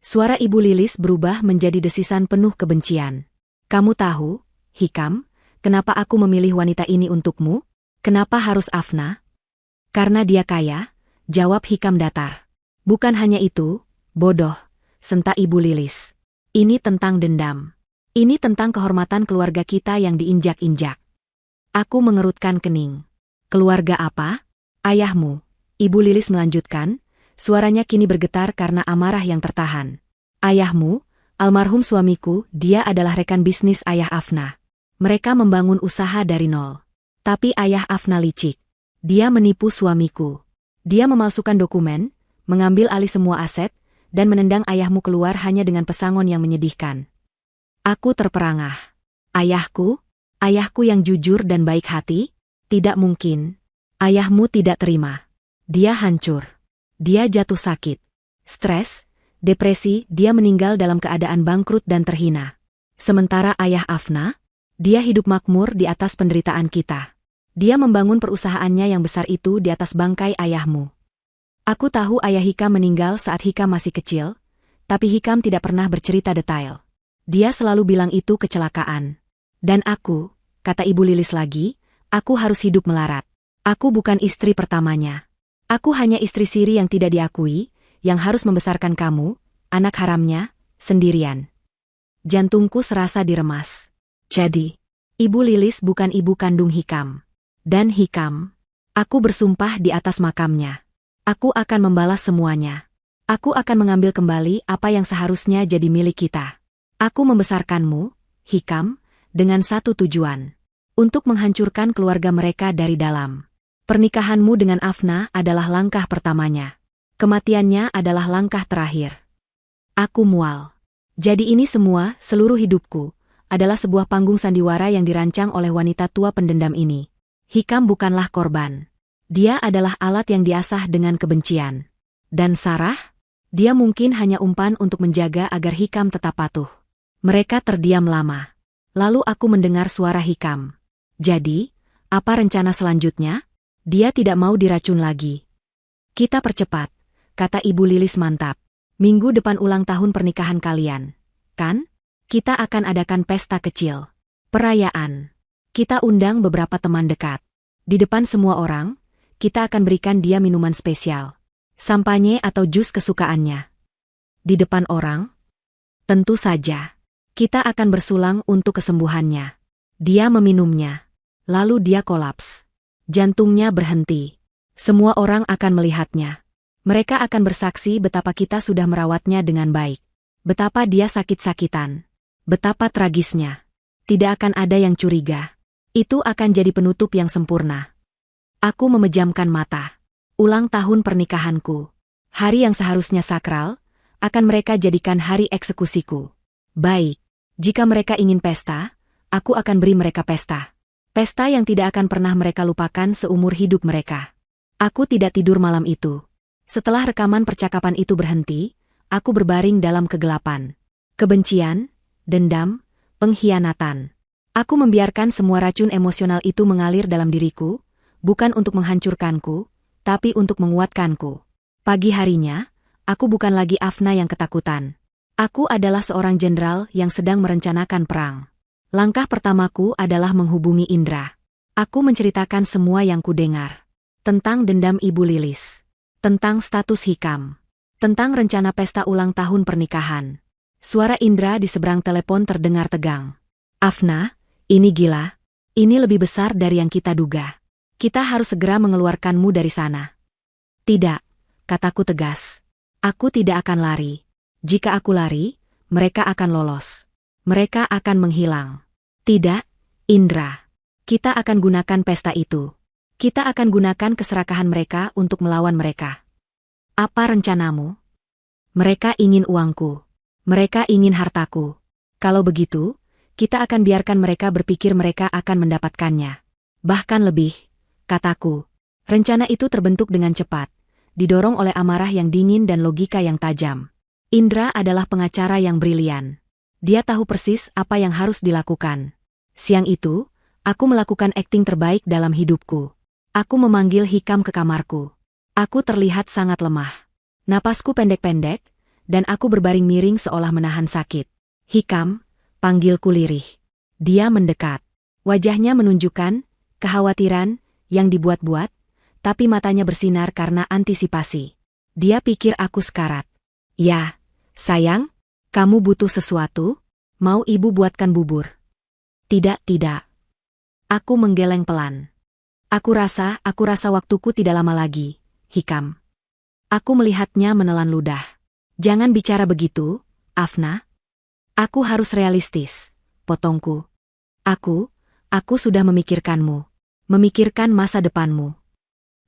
Suara Ibu Lilis berubah menjadi desisan penuh kebencian. Kamu tahu, Hikam, kenapa aku memilih wanita ini untukmu? Kenapa harus Afna? Karena dia kaya, jawab Hikam datar. Bukan hanya itu, bodoh, sentak Ibu Lilis. Ini tentang dendam. Ini tentang kehormatan keluarga kita yang diinjak-injak. Aku mengerutkan kening. Keluarga apa? Ayahmu, Ibu Lilis melanjutkan, Suaranya kini bergetar karena amarah yang tertahan. Ayahmu, almarhum suamiku, dia adalah rekan bisnis ayah Afna. Mereka membangun usaha dari nol. Tapi ayah Afna licik. Dia menipu suamiku. Dia memalsukan dokumen, mengambil alih semua aset, dan menendang ayahmu keluar hanya dengan pesangon yang menyedihkan. Aku terperangah. Ayahku yang jujur dan baik hati? Tidak mungkin. Ayahmu tidak terima. Dia hancur. Dia jatuh sakit. Stres, depresi, dia meninggal dalam keadaan bangkrut dan terhina. Sementara ayah Afna, dia hidup makmur di atas penderitaan kita. Dia membangun perusahaannya yang besar itu di atas bangkai ayahmu. Aku tahu ayah Hikam meninggal saat Hikam masih kecil, tapi Hikam tidak pernah bercerita detail. Dia selalu bilang itu kecelakaan. Dan aku, kata Ibu Lilis lagi, aku harus hidup melarat. Aku bukan istri pertamanya. Aku hanya istri siri yang tidak diakui, yang harus membesarkan kamu, anak haramnya, sendirian. Jantungku serasa diremas. Jadi, Ibu Lilis bukan ibu kandung Hikam. Dan Hikam, aku bersumpah di atas makamnya. Aku akan membalas semuanya. Aku akan mengambil kembali apa yang seharusnya jadi milik kita. Aku membesarkanmu, Hikam, dengan satu tujuan. Untuk menghancurkan keluarga mereka dari dalam. Pernikahanmu dengan Afna adalah langkah pertamanya. Kematiannya adalah langkah terakhir. Aku mual. Jadi ini semua, seluruh hidupku, adalah sebuah panggung sandiwara yang dirancang oleh wanita tua pendendam ini. Hikam bukanlah korban. Dia adalah alat yang diasah dengan kebencian. Dan Sarah? Dia mungkin hanya umpan untuk menjaga agar Hikam tetap patuh. Mereka terdiam lama. Lalu aku mendengar suara Hikam. Jadi, apa rencana selanjutnya? Dia tidak mau diracun lagi. Kita percepat, kata Ibu Lilis mantap. Minggu depan ulang tahun pernikahan kalian. Kan? Kita akan adakan pesta kecil. Perayaan. Kita undang beberapa teman dekat. Di depan semua orang, kita akan berikan dia minuman spesial. Sampanye atau jus kesukaannya. Di depan orang? Tentu saja. Kita akan bersulang untuk kesembuhannya. Dia meminumnya. Lalu dia kolaps. Jantungnya berhenti. Semua orang akan melihatnya. Mereka akan bersaksi betapa kita sudah merawatnya dengan baik. Betapa dia sakit-sakitan. Betapa tragisnya. Tidak akan ada yang curiga. Itu akan jadi penutup yang sempurna. Aku memejamkan mata. Ulang tahun pernikahanku. Hari yang seharusnya sakral, akan mereka jadikan hari eksekusiku. Baik, jika mereka ingin pesta, aku akan beri mereka pesta. Pesta yang tidak akan pernah mereka lupakan seumur hidup mereka. Aku tidak tidur malam itu. Setelah rekaman percakapan itu berhenti, aku berbaring dalam kegelapan. Kebencian, dendam, pengkhianatan. Aku membiarkan semua racun emosional itu mengalir dalam diriku, bukan untuk menghancurkanku, tapi untuk menguatkanku. Pagi harinya, aku bukan lagi Afna yang ketakutan. Aku adalah seorang jenderal yang sedang merencanakan perang. Langkah pertamaku adalah menghubungi Indra. Aku menceritakan semua yang kudengar. Tentang dendam Ibu Lilis. Tentang status Hikam. Tentang rencana pesta ulang tahun pernikahan. Suara Indra di seberang telepon terdengar tegang. Afna, ini gila. Ini lebih besar dari yang kita duga. Kita harus segera mengeluarkanmu dari sana. Tidak, kataku tegas. Aku tidak akan lari. Jika aku lari, mereka akan lolos. Mereka akan menghilang. Tidak, Indra. Kita akan gunakan pesta itu. Kita akan gunakan keserakahan mereka untuk melawan mereka. Apa rencanamu? Mereka ingin uangku. Mereka ingin hartaku. Kalau begitu, kita akan biarkan mereka berpikir mereka akan mendapatkannya. Bahkan lebih, kataku. Rencana itu terbentuk dengan cepat, didorong oleh amarah yang dingin dan logika yang tajam. Indra adalah pengacara yang brilian. Dia tahu persis apa yang harus dilakukan. Siang itu, aku melakukan akting terbaik dalam hidupku. Aku memanggil Hikam ke kamarku. Aku terlihat sangat lemah. Napasku pendek-pendek, dan aku berbaring miring seolah menahan sakit. Hikam, panggilku lirih. Dia mendekat. Wajahnya menunjukkan kekhawatiran yang dibuat-buat, tapi matanya bersinar karena antisipasi. Dia pikir aku sekarat. Ya, sayang, kamu butuh sesuatu? Mau ibu buatkan bubur? Tidak. Aku menggeleng pelan. Aku rasa waktuku tidak lama lagi, Hikam. Aku melihatnya menelan ludah. Jangan bicara begitu, Afna. Aku harus realistis, potongku. Aku sudah memikirkanmu. Memikirkan masa depanmu.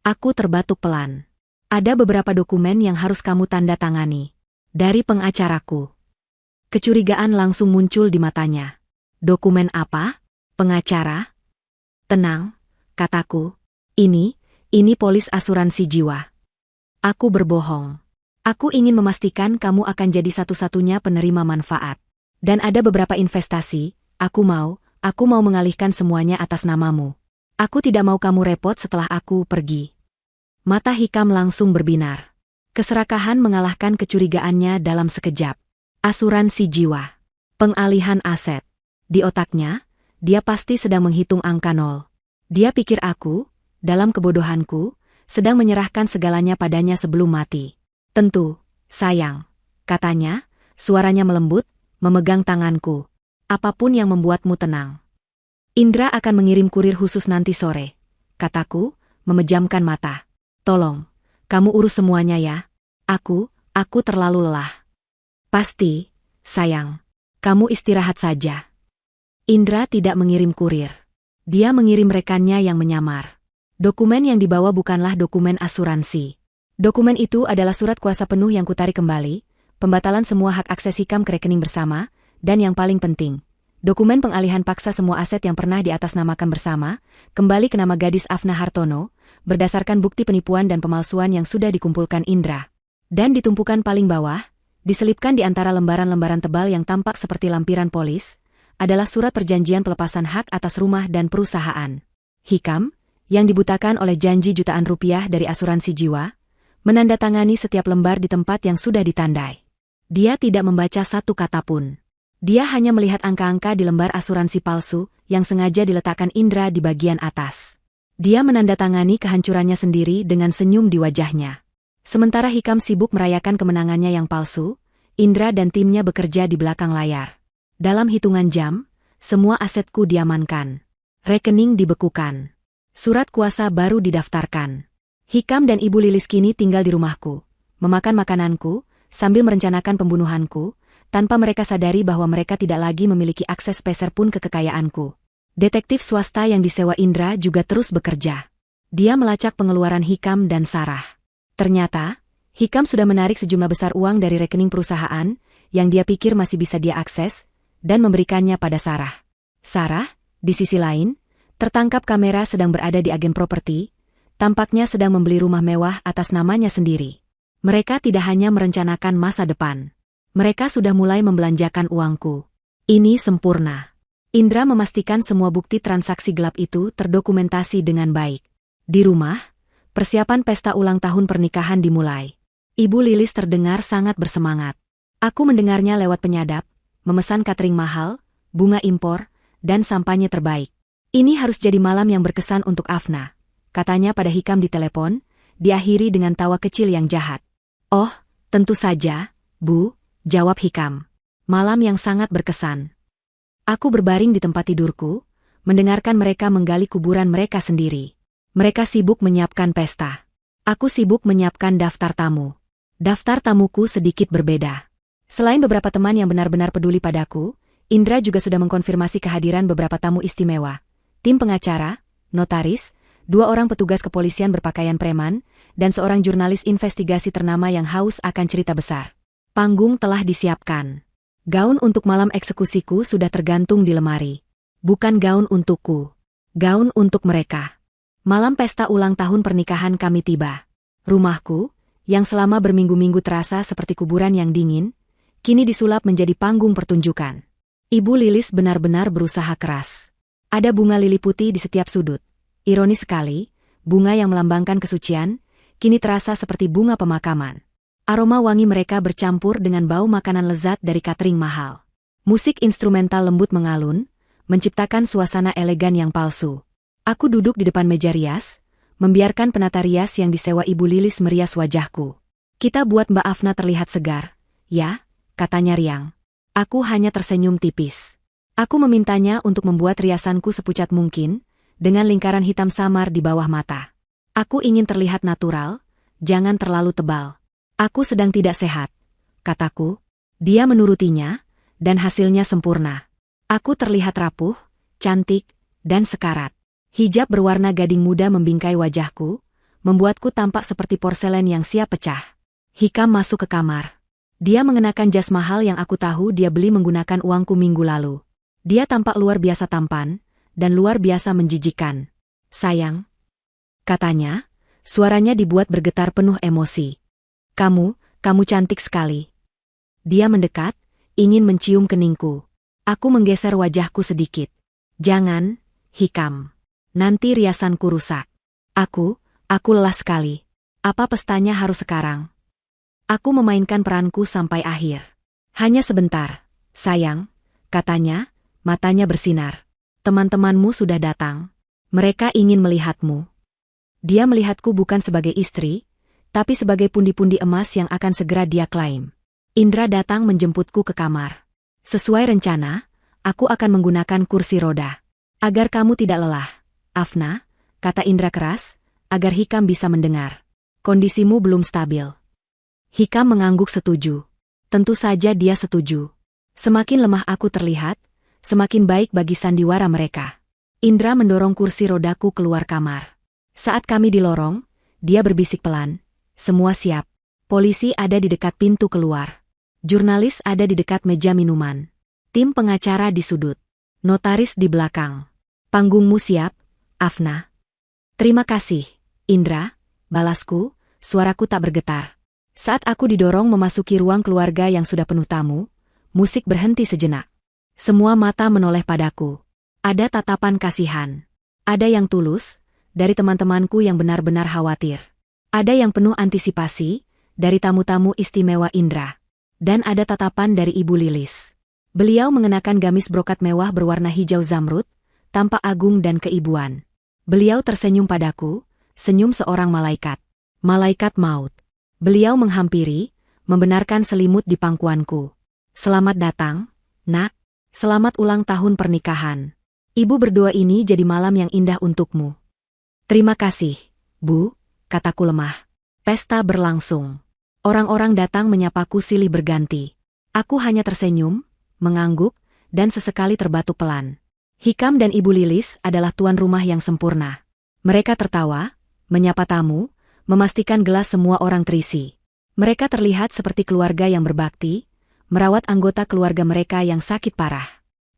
Aku terbatuk pelan. Ada beberapa dokumen yang harus kamu tanda tangani. Dari pengacaraku. Kecurigaan langsung muncul di matanya. Dokumen apa? Pengacara? Tenang, kataku. Ini polis asuransi jiwa. Aku berbohong. Aku ingin memastikan kamu akan jadi satu-satunya penerima manfaat. Dan ada beberapa investasi, aku mau mengalihkan semuanya atas namamu. Aku tidak mau kamu repot setelah aku pergi. Mata Hikam langsung berbinar. Keserakahan mengalahkan kecurigaannya dalam sekejap. Asuransi jiwa. Pengalihan aset. Di otaknya, dia pasti sedang menghitung angka 0. Dia pikir aku, dalam kebodohanku, sedang menyerahkan segalanya padanya sebelum mati. Tentu, sayang, katanya, suaranya melembut, memegang tanganku. Apapun yang membuatmu tenang. Indra akan mengirim kurir khusus nanti sore, kataku, memejamkan mata. Tolong, kamu urus semuanya ya. Aku terlalu lelah. Pasti, sayang. Kamu istirahat saja. Indra tidak mengirim kurir. Dia mengirim rekannya yang menyamar. Dokumen yang dibawa bukanlah dokumen asuransi. Dokumen itu adalah surat kuasa penuh yang kutarik kembali, pembatalan semua hak akses Hikam ke rekening bersama, dan yang paling penting, dokumen pengalihan paksa semua aset yang pernah diatasnamakan bersama, kembali ke nama gadis Afna Hartono, berdasarkan bukti penipuan dan pemalsuan yang sudah dikumpulkan Indra. Dan di tumpukan paling bawah, diselipkan di antara lembaran-lembaran tebal yang tampak seperti lampiran polis, adalah surat perjanjian pelepasan hak atas rumah dan perusahaan. Hikam, yang dibutakan oleh janji jutaan rupiah dari asuransi jiwa, menandatangani setiap lembar di tempat yang sudah ditandai. Dia tidak membaca satu kata pun. Dia hanya melihat angka-angka di lembar asuransi palsu yang sengaja diletakkan Indra di bagian atas. Dia menandatangani kehancurannya sendiri dengan senyum di wajahnya. Sementara Hikam sibuk merayakan kemenangannya yang palsu, Indra dan timnya bekerja di belakang layar. Dalam hitungan jam, semua asetku diamankan. Rekening dibekukan. Surat kuasa baru didaftarkan. Hikam dan Ibu Lilis kini tinggal di rumahku, memakan makananku, sambil merencanakan pembunuhanku, tanpa mereka sadari bahwa mereka tidak lagi memiliki akses peser pun ke kekayaanku. Detektif swasta yang disewa Indra juga terus bekerja. Dia melacak pengeluaran Hikam dan Sarah. Ternyata, Hikam sudah menarik sejumlah besar uang dari rekening perusahaan, yang dia pikir masih bisa dia akses, dan memberikannya pada Sarah. Sarah, di sisi lain, tertangkap kamera sedang berada di agen properti, tampaknya sedang membeli rumah mewah atas namanya sendiri. Mereka tidak hanya merencanakan masa depan. Mereka sudah mulai membelanjakan uangku. Ini sempurna. Indra memastikan semua bukti transaksi gelap itu terdokumentasi dengan baik. Di rumah, persiapan pesta ulang tahun pernikahan dimulai. Ibu Lilis terdengar sangat bersemangat. Aku mendengarnya lewat penyadap, memesan catering mahal, bunga impor, dan sampanye terbaik. Ini harus jadi malam yang berkesan untuk Afna, katanya pada Hikam di telepon, diakhiri dengan tawa kecil yang jahat. Oh, tentu saja, Bu, jawab Hikam. Malam yang sangat berkesan. Aku berbaring di tempat tidurku, mendengarkan mereka menggali kuburan mereka sendiri. Mereka sibuk menyiapkan pesta. Aku sibuk menyiapkan daftar tamu. Daftar tamuku sedikit berbeda. Selain beberapa teman yang benar-benar peduli padaku, Indra juga sudah mengkonfirmasi kehadiran beberapa tamu istimewa. Tim pengacara, notaris, 2 orang petugas kepolisian berpakaian preman, dan seorang jurnalis investigasi ternama yang haus akan cerita besar. Panggung telah disiapkan. Gaun untuk malam eksekusiku sudah tergantung di lemari. Bukan gaun untukku. Gaun untuk mereka. Malam pesta ulang tahun pernikahan kami tiba. Rumahku, yang selama berminggu-minggu terasa seperti kuburan yang dingin, kini disulap menjadi panggung pertunjukan. Ibu Lilis benar-benar berusaha keras. Ada bunga lili putih di setiap sudut. Ironis sekali, bunga yang melambangkan kesucian, kini terasa seperti bunga pemakaman. Aroma wangi mereka bercampur dengan bau makanan lezat dari catering mahal. Musik instrumental lembut mengalun, menciptakan suasana elegan yang palsu. Aku duduk di depan meja rias, membiarkan penata rias yang disewa Ibu Lilis merias wajahku. Kita buat Mbak Afna terlihat segar. Ya, katanya riang. Aku hanya tersenyum tipis. Aku memintanya untuk membuat riasanku sepucat mungkin, dengan lingkaran hitam samar di bawah mata. Aku ingin terlihat natural, jangan terlalu tebal. Aku sedang tidak sehat, kataku. Dia menurutinya, dan hasilnya sempurna. Aku terlihat rapuh, cantik, dan sekarat. Hijab berwarna gading muda membingkai wajahku, membuatku tampak seperti porselen yang siap pecah. Hikam masuk ke kamar. Dia mengenakan jas mahal yang aku tahu dia beli menggunakan uangku minggu lalu. Dia tampak luar biasa tampan, dan luar biasa menjijikan. Sayang, katanya, suaranya dibuat bergetar penuh emosi. Kamu cantik sekali. Dia mendekat, ingin mencium keningku. Aku menggeser wajahku sedikit. Jangan, Hikam. Nanti riasanku rusak. Aku lelah sekali. Apa pestanya harus sekarang? Aku memainkan peranku sampai akhir. Hanya sebentar, sayang, katanya, matanya bersinar. Teman-temanmu sudah datang. Mereka ingin melihatmu. Dia melihatku bukan sebagai istri, tapi sebagai pundi-pundi emas yang akan segera dia klaim. Indra datang menjemputku ke kamar. Sesuai rencana, aku akan menggunakan kursi roda. Agar kamu tidak lelah, Afna, kata Indra keras, agar Hikam bisa mendengar. Kondisimu belum stabil. Hikam mengangguk setuju. Tentu saja dia setuju. Semakin lemah aku terlihat, semakin baik bagi sandiwara mereka. Indra mendorong kursi rodaku keluar kamar. Saat kami di lorong, dia berbisik pelan. Semua siap. Polisi ada di dekat pintu keluar. Jurnalis ada di dekat meja minuman. Tim pengacara di sudut. Notaris di belakang. Panggungmu siap, Afna. Terima kasih, Indra, balasku, suaraku tak bergetar. Saat aku didorong memasuki ruang keluarga yang sudah penuh tamu, musik berhenti sejenak. Semua mata menoleh padaku. Ada tatapan kasihan. Ada yang tulus, dari teman-temanku yang benar-benar khawatir. Ada yang penuh antisipasi, dari tamu-tamu istimewa Indra. Dan ada tatapan dari Ibu Lilis. Beliau mengenakan gamis brokat mewah berwarna hijau zamrud, tampak agung dan keibuan. Beliau tersenyum padaku, senyum seorang malaikat. Malaikat maut. Beliau menghampiri, membenarkan selimut di pangkuanku. Selamat datang, nak. Selamat ulang tahun pernikahan. Ibu berdoa ini jadi malam yang indah untukmu. Terima kasih, Bu, kataku lemah. Pesta berlangsung. Orang-orang datang menyapaku silih berganti. Aku hanya tersenyum, mengangguk, dan sesekali terbatuk pelan. Hikam dan Ibu Lilis adalah tuan rumah yang sempurna. Mereka tertawa, menyapa tamu, memastikan gelas semua orang terisi. Mereka terlihat seperti keluarga yang berbakti, merawat anggota keluarga mereka yang sakit parah.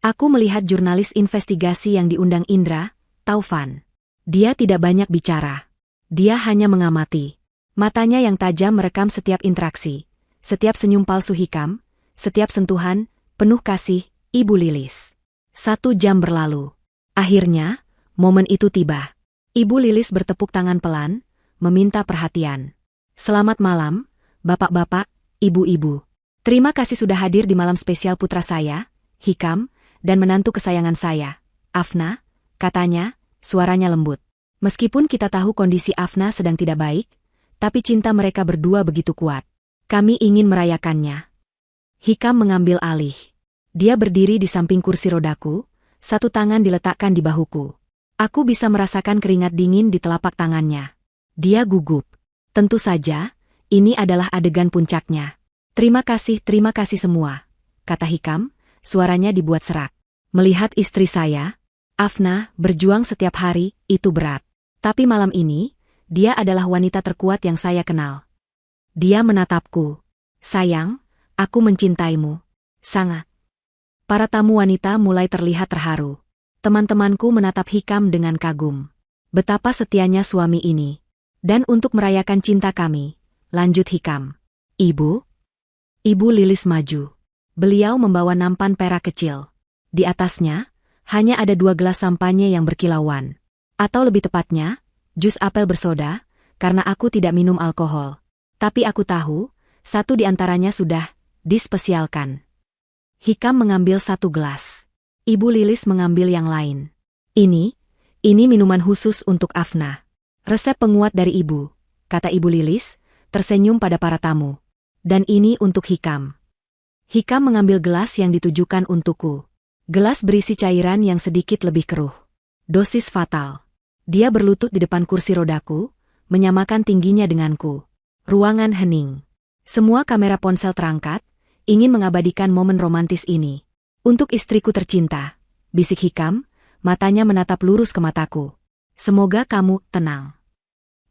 Aku melihat jurnalis investigasi yang diundang Indra, Taufan. Dia tidak banyak bicara. Dia hanya mengamati. Matanya yang tajam merekam setiap interaksi, setiap senyum palsu Hikam, setiap sentuhan, penuh kasih, Ibu Lilis. 1 jam berlalu. Akhirnya, momen itu tiba. Ibu Lilis bertepuk tangan pelan, meminta perhatian. Selamat malam, bapak-bapak, ibu-ibu. Terima kasih sudah hadir di malam spesial putra saya, Hikam, dan menantu kesayangan saya, Afna, katanya, suaranya lembut. Meskipun kita tahu kondisi Afna sedang tidak baik, tapi cinta mereka berdua begitu kuat. Kami ingin merayakannya. Hikam mengambil alih. Dia berdiri di samping kursi rodaku, satu tangan diletakkan di bahuku. Aku bisa merasakan keringat dingin di telapak tangannya. Dia gugup. Tentu saja, ini adalah adegan puncaknya. Terima kasih semua, kata Hikam, suaranya dibuat serak. Melihat istri saya, Afna, berjuang setiap hari, itu berat. Tapi malam ini, dia adalah wanita terkuat yang saya kenal. Dia menatapku. Sayang, aku mencintaimu. Sangat. Para tamu wanita mulai terlihat terharu. Teman-temanku menatap Hikam dengan kagum. Betapa setianya suami ini. Dan untuk merayakan cinta kami, lanjut Hikam. Ibu Lilis maju. Beliau membawa nampan perak kecil. Di atasnya, hanya ada 2 gelas sampanye yang berkilauan. Atau lebih tepatnya, jus apel bersoda, karena aku tidak minum alkohol. Tapi aku tahu, satu di antaranya sudah dispesialkan. Hikam mengambil 1 gelas. Ibu Lilis mengambil yang lain. Ini minuman khusus untuk Afna. Resep penguat dari ibu, kata Ibu Lilis, tersenyum pada para tamu. Dan ini untuk Hikam. Hikam mengambil gelas yang ditujukan untukku. Gelas berisi cairan yang sedikit lebih keruh. Dosis fatal. Dia berlutut di depan kursi rodaku, menyamakan tingginya denganku. Ruangan hening. Semua kamera ponsel terangkat, ingin mengabadikan momen romantis ini. Untuk istriku tercinta, bisik Hikam, matanya menatap lurus ke mataku. Semoga kamu tenang.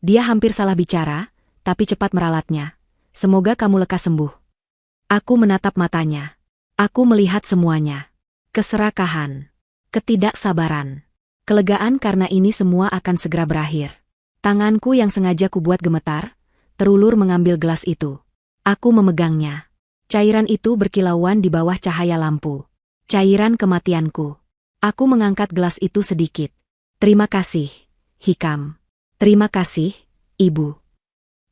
Dia hampir salah bicara, tapi cepat meralatnya. Semoga kamu lekas sembuh. Aku menatap matanya. Aku melihat semuanya. Keserakahan. Ketidaksabaran. Kelegaan karena ini semua akan segera berakhir. Tanganku yang sengaja kubuat gemetar, terulur mengambil gelas itu. Aku memegangnya. Cairan itu berkilauan di bawah cahaya lampu. Cairan kematianku. Aku mengangkat gelas itu sedikit. Terima kasih, Hikam. Terima kasih, Ibu.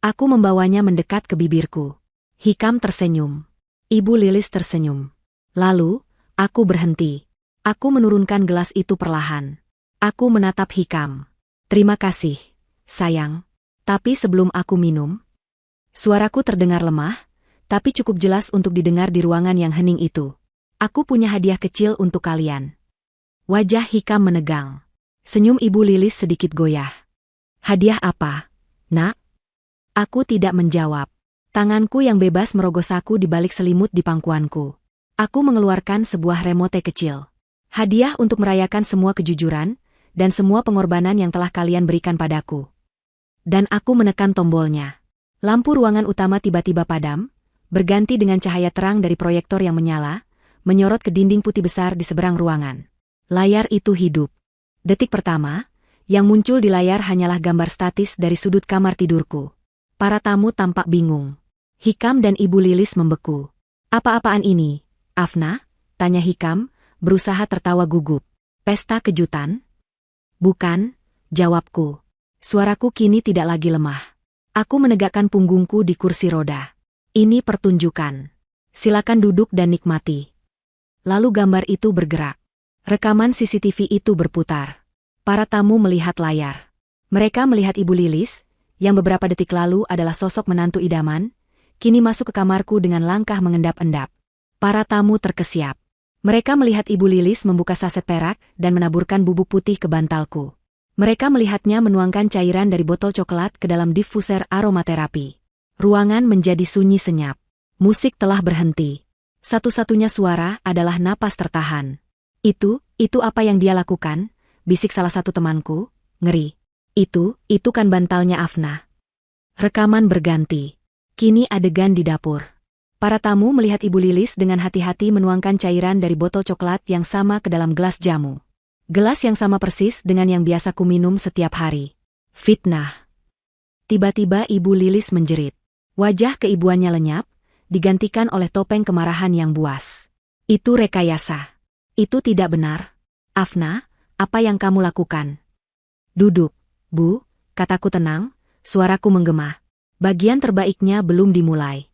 Aku membawanya mendekat ke bibirku. Hikam tersenyum. Ibu Lilis tersenyum. Lalu, aku berhenti. Aku menurunkan gelas itu perlahan. Aku menatap Hikam. Terima kasih, sayang. Tapi sebelum aku minum, suaraku terdengar lemah, tapi cukup jelas untuk didengar di ruangan yang hening itu. Aku punya hadiah kecil untuk kalian. Wajah Hikam menegang. Senyum Ibu Lilis sedikit goyah. Hadiah apa, Nak? Aku tidak menjawab. Tanganku yang bebas merogoh saku di balik selimut di pangkuanku. Aku mengeluarkan sebuah remote kecil. Hadiah untuk merayakan semua kejujuran dan semua pengorbanan yang telah kalian berikan padaku. Dan aku menekan tombolnya. Lampu ruangan utama tiba-tiba padam, berganti dengan cahaya terang dari proyektor yang menyala, menyorot ke dinding putih besar di seberang ruangan. Layar itu hidup. Detik pertama, yang muncul di layar hanyalah gambar statis dari sudut kamar tidurku. Para tamu tampak bingung. Hikam dan Ibu Lilis membeku. Apa-apaan ini, Afna? Tanya Hikam, berusaha tertawa gugup. Pesta kejutan? Bukan, jawabku. Suaraku kini tidak lagi lemah. Aku menegakkan punggungku di kursi roda. Ini pertunjukan. Silakan duduk dan nikmati. Lalu gambar itu bergerak. Rekaman CCTV itu berputar. Para tamu melihat layar. Mereka melihat Ibu Lilis, yang beberapa detik lalu adalah sosok menantu idaman, kini masuk ke kamarku dengan langkah mengendap-endap. Para tamu terkesiap. Mereka melihat Ibu Lilis membuka saset perak dan menaburkan bubuk putih ke bantalku. Mereka melihatnya menuangkan cairan dari botol coklat ke dalam diffuser aromaterapi. Ruangan menjadi sunyi senyap. Musik telah berhenti. Satu-satunya suara adalah napas tertahan. Itu apa yang dia lakukan? Bisik salah satu temanku, ngeri. Itu kan bantalnya Afna. Rekaman berganti. Kini adegan di dapur. Para tamu melihat Ibu Lilis dengan hati-hati menuangkan cairan dari botol coklat yang sama ke dalam gelas jamu. Gelas yang sama persis dengan yang biasa ku minum setiap hari. Fitnah. Tiba-tiba Ibu Lilis menjerit. Wajah keibuannya lenyap, digantikan oleh topeng kemarahan yang buas. Itu rekayasa. Itu tidak benar. Afna, apa yang kamu lakukan? Duduk, Bu, kataku tenang, suaraku menggema. Bagian terbaiknya belum dimulai.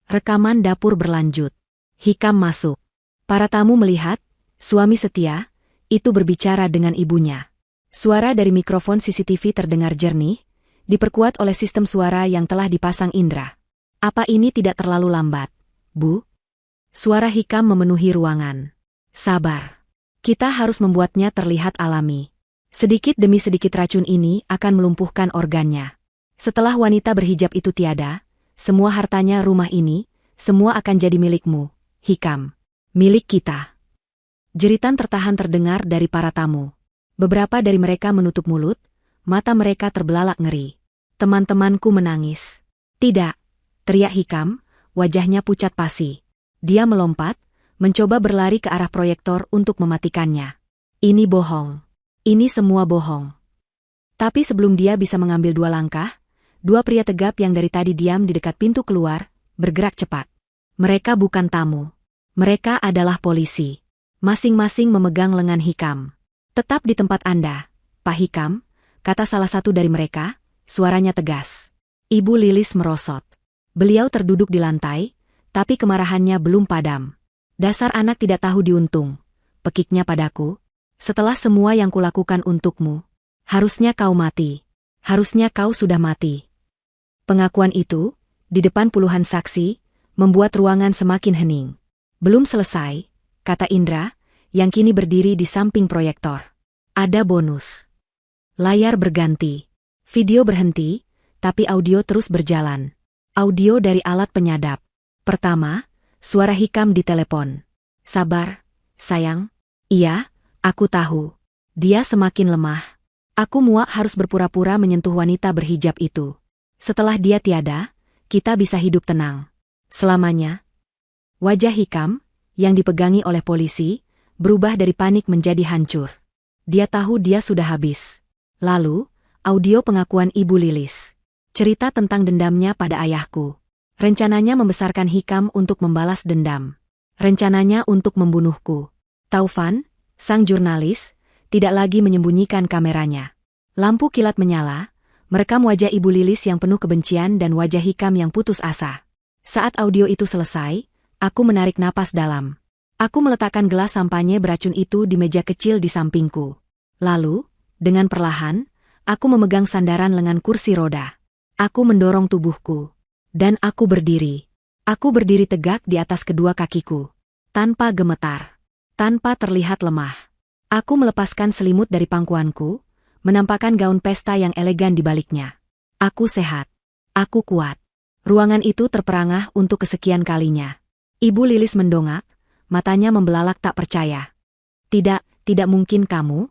Rekaman dapur berlanjut. Hikam masuk. Para tamu melihat, suami setia, itu berbicara dengan ibunya. Suara dari mikrofon CCTV terdengar jernih, diperkuat oleh sistem suara yang telah dipasang indra. Apa ini tidak terlalu lambat, Bu? Suara Hikam memenuhi ruangan. Sabar. Kita harus membuatnya terlihat alami. Sedikit demi sedikit racun ini akan melumpuhkan organnya. Setelah wanita berhijab itu tiada, semua hartanya rumah ini, semua akan jadi milikmu, Hikam. Milik kita. Jeritan tertahan terdengar dari para tamu. Beberapa dari mereka menutup mulut, mata mereka terbelalak ngeri. Teman-temanku menangis. Tidak, teriak Hikam, wajahnya pucat pasi. Dia melompat, mencoba berlari ke arah proyektor untuk mematikannya. Ini bohong. Ini semua bohong. Tapi sebelum dia bisa mengambil 2 langkah, 2 pria tegap yang dari tadi diam di dekat pintu keluar, bergerak cepat. Mereka bukan tamu. Mereka adalah polisi. Masing-masing memegang lengan Hikam. Tetap di tempat Anda, Pak Hikam, kata salah satu dari mereka, suaranya tegas. Ibu Lilis merosot. Beliau terduduk di lantai, tapi kemarahannya belum padam. Dasar anak tidak tahu diuntung, pekiknya padaku. Setelah semua yang kulakukan untukmu, harusnya kau mati. Harusnya kau sudah mati. Pengakuan itu, di depan puluhan saksi, membuat ruangan semakin hening. Belum selesai, kata Indra, yang kini berdiri di samping proyektor. Ada bonus. Layar berganti. Video berhenti, tapi audio terus berjalan. Audio dari alat penyadap. Pertama, suara Hikam di telepon. Sabar, sayang. Iya, aku tahu. Dia semakin lemah. Aku muak harus berpura-pura menyentuh wanita berhijab itu. Setelah dia tiada, kita bisa hidup tenang. Selamanya. Wajah Hikam, yang dipegangi oleh polisi, berubah dari panik menjadi hancur. Dia tahu dia sudah habis. Lalu, audio pengakuan Ibu Lilis. Cerita tentang dendamnya pada ayahku. Rencananya membesarkan Hikam untuk membalas dendam. Rencananya untuk membunuhku. Taufan, sang jurnalis, tidak lagi menyembunyikan kameranya. Lampu kilat menyala, merekam wajah Ibu Lilis yang penuh kebencian dan wajah Hikam yang putus asa. Saat audio itu selesai, aku menarik napas dalam. Aku meletakkan gelas sampanye beracun itu di meja kecil di sampingku. Lalu, dengan perlahan, aku memegang sandaran lengan kursi roda. Aku mendorong tubuhku. Dan aku berdiri. Aku berdiri tegak di atas kedua kakiku. Tanpa gemetar. Tanpa terlihat lemah. Aku melepaskan selimut dari pangkuanku, menampakkan gaun pesta yang elegan di baliknya. Aku sehat. Aku kuat. Ruangan itu terperangah untuk kesekian kalinya. Ibu Lilis mendongak, matanya membelalak tak percaya. Tidak mungkin kamu.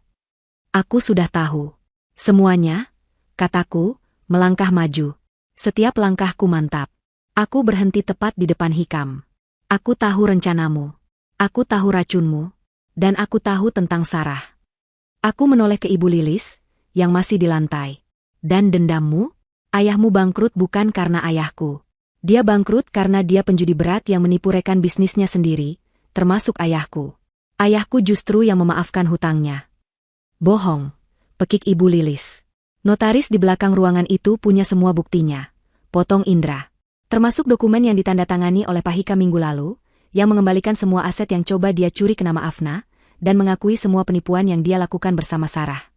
Aku sudah tahu. Semuanya, kataku, melangkah maju. Setiap langkahku mantap. Aku berhenti tepat di depan Hikam. Aku tahu rencanamu. Aku tahu racunmu. Dan aku tahu tentang Sarah. Aku menoleh ke Ibu Lilis, yang masih di lantai. Dan dendammu? Ayahmu bangkrut bukan karena ayahku. Dia bangkrut karena dia penjudi berat yang menipu rekan bisnisnya sendiri, termasuk ayahku. Ayahku justru yang memaafkan hutangnya. Bohong, pekik Ibu Lilis. Notaris di belakang ruangan itu punya semua buktinya. Potong Indra. Termasuk dokumen yang ditandatangani oleh Pak Hikam minggu lalu, yang mengembalikan semua aset yang coba dia curi ke nama Afna, dan mengakui semua penipuan yang dia lakukan bersama Sarah.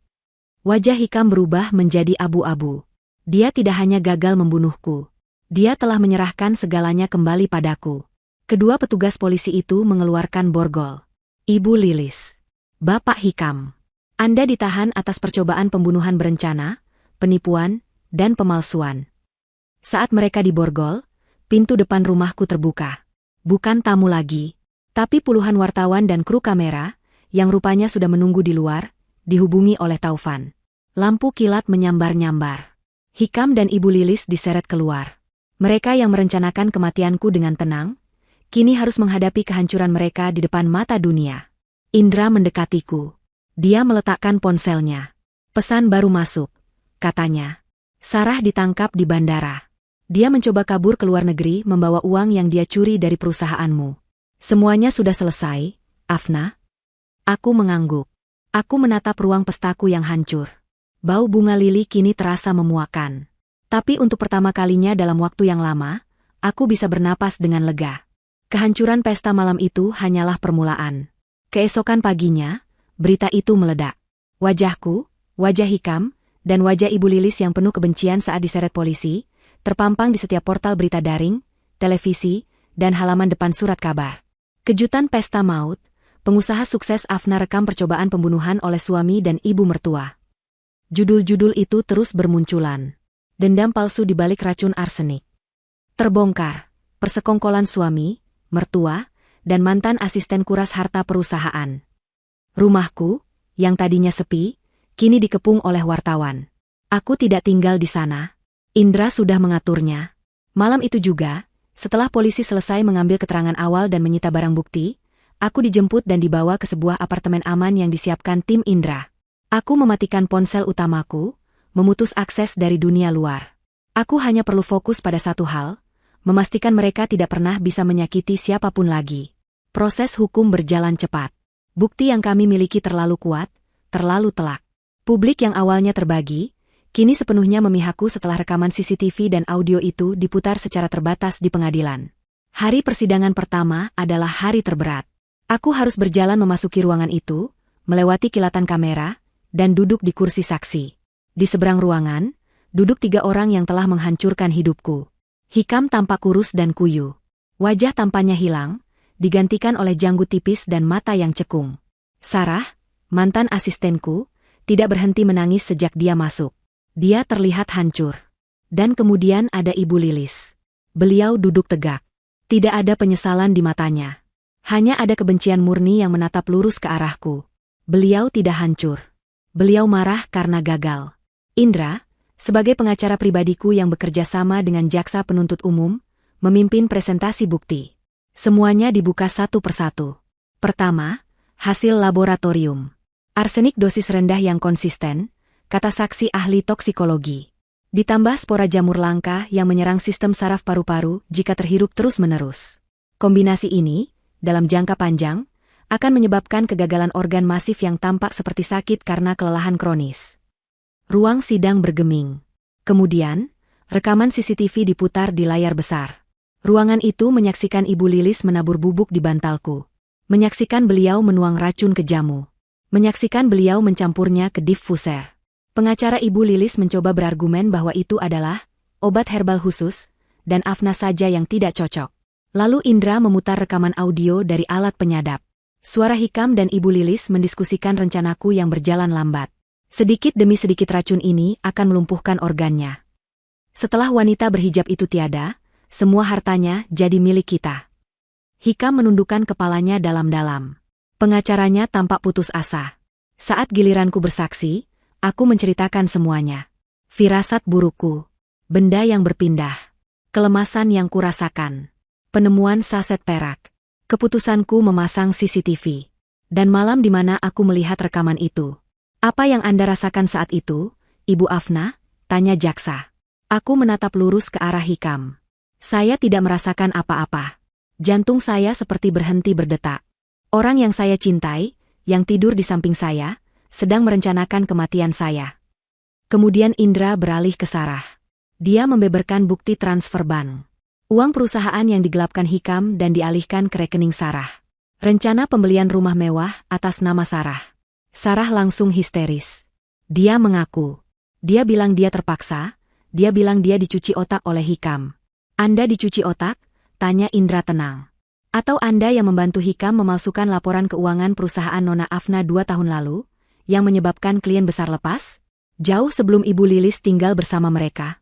Wajah Hikam berubah menjadi abu-abu. Dia tidak hanya gagal membunuhku. Dia telah menyerahkan segalanya kembali padaku. Kedua petugas polisi itu mengeluarkan borgol. Ibu Lilis. Bapak Hikam. Anda ditahan atas percobaan pembunuhan berencana, penipuan, dan pemalsuan. Saat mereka diborgol, pintu depan rumahku terbuka. Bukan tamu lagi, tapi puluhan wartawan dan kru kamera, yang rupanya sudah menunggu di luar, dihubungi oleh Taufan. Lampu kilat menyambar-nyambar. Hikam dan Ibu Lilis diseret keluar. Mereka yang merencanakan kematianku dengan tenang, kini harus menghadapi kehancuran mereka di depan mata dunia. Indra mendekatiku. Dia meletakkan ponselnya. Pesan baru masuk, katanya. Sarah ditangkap di bandara. Dia mencoba kabur ke luar negeri membawa uang yang dia curi dari perusahaanmu. Semuanya sudah selesai, Afna. Aku mengangguk. Aku menatap ruang pestaku yang hancur. Bau bunga lili kini terasa memuakan. Tapi untuk pertama kalinya dalam waktu yang lama, aku bisa bernapas dengan lega. Kehancuran pesta malam itu hanyalah permulaan. Keesokan paginya, berita itu meledak. Wajahku, wajah Hikam, dan wajah Ibu Lilis yang penuh kebencian saat diseret polisi, terpampang di setiap portal berita daring, televisi, dan halaman depan surat kabar. Kejutan pesta maut, pengusaha sukses Afna rekam percobaan pembunuhan oleh suami dan ibu mertua. Judul-judul itu terus bermunculan. Dendam palsu di balik racun arsenik. Terbongkar, persekongkolan suami, mertua, dan mantan asisten kuras harta perusahaan. Rumahku, yang tadinya sepi, kini dikepung oleh wartawan. Aku tidak tinggal di sana. Indra sudah mengaturnya. Malam itu juga, setelah polisi selesai mengambil keterangan awal dan menyita barang bukti, aku dijemput dan dibawa ke sebuah apartemen aman yang disiapkan tim Indra. Aku mematikan ponsel utamaku, memutus akses dari dunia luar. Aku hanya perlu fokus pada satu hal, memastikan mereka tidak pernah bisa menyakiti siapapun lagi. Proses hukum berjalan cepat. Bukti yang kami miliki terlalu kuat, terlalu telak. Publik yang awalnya terbagi, kini sepenuhnya memihakku setelah rekaman CCTV dan audio itu diputar secara terbatas di pengadilan. Hari persidangan pertama adalah hari terberat. Aku harus berjalan memasuki ruangan itu, melewati kilatan kamera, dan duduk di kursi saksi. Di seberang ruangan, duduk 3 orang yang telah menghancurkan hidupku. Hikam tampak kurus dan kuyu. Wajah tampannya hilang, digantikan oleh janggut tipis dan mata yang cekung. Sarah, mantan asistenku, tidak berhenti menangis sejak dia masuk. Dia terlihat hancur. Dan kemudian ada Ibu Lilis. Beliau duduk tegak. Tidak ada penyesalan di matanya. Hanya ada kebencian murni yang menatap lurus ke arahku. Beliau tidak hancur. Beliau marah karena gagal. Indra, sebagai pengacara pribadiku yang bekerja sama dengan jaksa penuntut umum, memimpin presentasi bukti. Semuanya dibuka satu persatu. Pertama, hasil laboratorium. Arsenik dosis rendah yang konsisten, kata saksi ahli toksikologi. Ditambah spora jamur langka yang menyerang sistem saraf paru-paru jika terhirup terus-menerus. Kombinasi ini, dalam jangka panjang, akan menyebabkan kegagalan organ masif yang tampak seperti sakit karena kelelahan kronis. Ruang sidang bergeming. Kemudian, rekaman CCTV diputar di layar besar. Ruangan itu menyaksikan Ibu Lilis menabur bubuk di bantalku. Menyaksikan beliau menuang racun ke jamu. Menyaksikan beliau mencampurnya ke diffuser. Pengacara Ibu Lilis mencoba berargumen bahwa itu adalah obat herbal khusus, dan Afna saja yang tidak cocok. Lalu Indra memutar rekaman audio dari alat penyadap. Suara Hikam dan Ibu Lilis mendiskusikan rencanaku yang berjalan lambat. Sedikit demi sedikit racun ini akan melumpuhkan organnya. Setelah wanita berhijab itu tiada, semua hartanya jadi milik kita. Hikam menundukkan kepalanya dalam-dalam. Pengacaranya tampak putus asa. Saat giliranku bersaksi, aku menceritakan semuanya. Firasat burukku, benda yang berpindah, kelemasan yang kurasakan, penemuan saset perak, keputusanku memasang CCTV, dan malam di mana aku melihat rekaman itu. Apa yang Anda rasakan saat itu, Ibu Afna? Tanya jaksa. Aku menatap lurus ke arah Hikam. Saya tidak merasakan apa-apa. Jantung saya seperti berhenti berdetak. Orang yang saya cintai, yang tidur di samping saya, sedang merencanakan kematian saya. Kemudian Indra beralih ke Sarah. Dia membeberkan bukti transfer bank. Uang perusahaan yang digelapkan Hikam dan dialihkan ke rekening Sarah. Rencana pembelian rumah mewah atas nama Sarah. Sarah langsung histeris. Dia mengaku. Dia bilang dia terpaksa, dia bilang dia dicuci otak oleh Hikam. Anda dicuci otak? Tanya Indra tenang. Atau Anda yang membantu Hikam memalsukan laporan keuangan perusahaan Nona Afna 2 tahun lalu? Yang menyebabkan klien besar lepas? Jauh sebelum Ibu Lilis tinggal bersama mereka.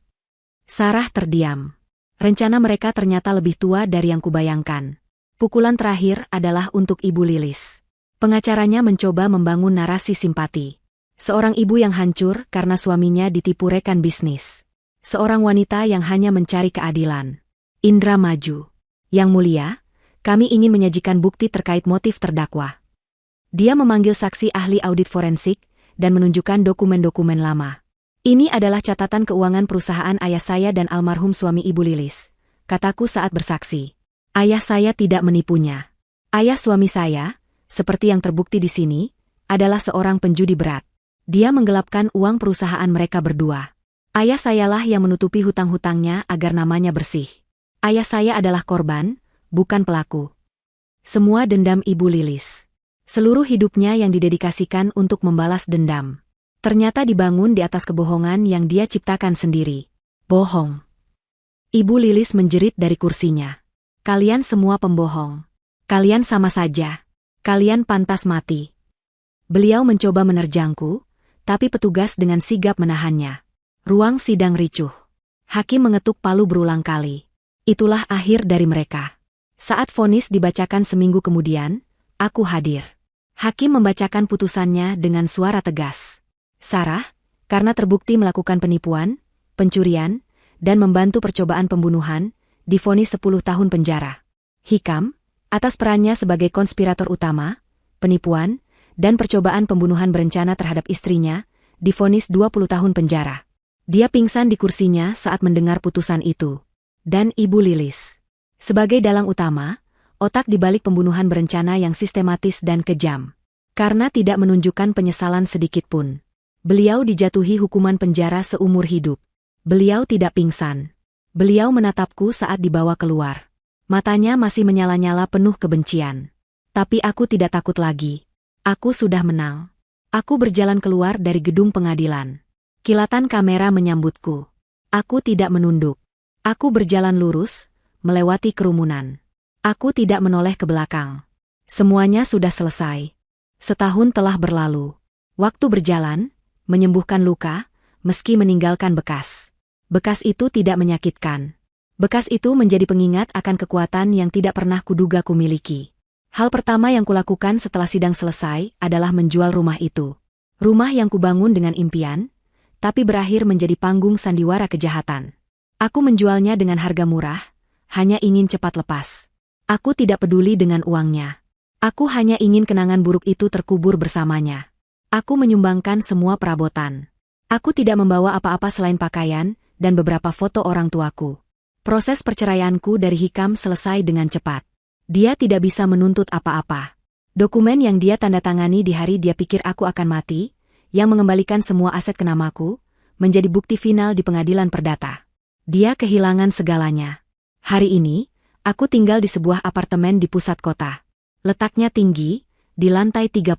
Sarah terdiam. Rencana mereka ternyata lebih tua dari yang kubayangkan. Pukulan terakhir adalah untuk Ibu Lilis. Pengacaranya mencoba membangun narasi simpati. Seorang ibu yang hancur karena suaminya ditipu rekan bisnis. Seorang wanita yang hanya mencari keadilan. Indra maju. Yang mulia, kami ingin menyajikan bukti terkait motif terdakwa. Dia memanggil saksi ahli audit forensik dan menunjukkan dokumen-dokumen lama. Ini adalah catatan keuangan perusahaan ayah saya dan almarhum suami Ibu Lilis, kataku saat bersaksi. Ayah saya tidak menipunya. Ayah suami saya, seperti yang terbukti di sini, adalah seorang penjudi berat. Dia menggelapkan uang perusahaan mereka berdua. Ayah sayalah yang menutupi hutang-hutangnya agar namanya bersih. Ayah saya adalah korban, bukan pelaku. Semua dendam Ibu Lilis. Seluruh hidupnya yang didedikasikan untuk membalas dendam. Ternyata dibangun di atas kebohongan yang dia ciptakan sendiri. Bohong. Ibu Lilis menjerit dari kursinya. Kalian semua pembohong. Kalian sama saja. Kalian pantas mati. Beliau mencoba menerjangku, tapi petugas dengan sigap menahannya. Ruang sidang ricuh. Hakim mengetuk palu berulang kali. Itulah akhir dari mereka. Saat vonis dibacakan seminggu kemudian, aku hadir. Hakim membacakan putusannya dengan suara tegas. Sarah, karena terbukti melakukan penipuan, pencurian, dan membantu percobaan pembunuhan, divonis 10 tahun penjara. Hikam, atas perannya sebagai konspirator utama, penipuan, dan percobaan pembunuhan berencana terhadap istrinya, divonis 20 tahun penjara. Dia pingsan di kursinya saat mendengar putusan itu. Dan Ibu Lilis. Sebagai dalang utama, otak dibalik pembunuhan berencana yang sistematis dan kejam. Karena tidak menunjukkan penyesalan sedikitpun. Beliau dijatuhi hukuman penjara seumur hidup. Beliau tidak pingsan. Beliau menatapku saat dibawa keluar. Matanya masih menyala-nyala penuh kebencian. Tapi aku tidak takut lagi. Aku sudah menang. Aku berjalan keluar dari gedung pengadilan. Kilatan kamera menyambutku. Aku tidak menunduk. Aku berjalan lurus, melewati kerumunan. Aku tidak menoleh ke belakang. Semuanya sudah selesai. Setahun telah berlalu. Waktu berjalan, menyembuhkan luka, meski meninggalkan bekas. Bekas itu tidak menyakitkan. Bekas itu menjadi pengingat akan kekuatan yang tidak pernah kuduga kumiliki. Hal pertama yang kulakukan setelah sidang selesai adalah menjual rumah itu. Rumah yang kubangun dengan impian, tapi berakhir menjadi panggung sandiwara kejahatan. Aku menjualnya dengan harga murah, hanya ingin cepat lepas. Aku tidak peduli dengan uangnya. Aku hanya ingin kenangan buruk itu terkubur bersamanya. Aku menyumbangkan semua perabotan. Aku tidak membawa apa-apa selain pakaian dan beberapa foto orang tuaku. Proses perceraianku dari Hikam selesai dengan cepat. Dia tidak bisa menuntut apa-apa. Dokumen yang dia tanda tangani di hari dia pikir aku akan mati, yang mengembalikan semua aset ke namaku, menjadi bukti final di pengadilan perdata. Dia kehilangan segalanya. Hari ini, aku tinggal di sebuah apartemen di pusat kota. Letaknya tinggi, di lantai 30.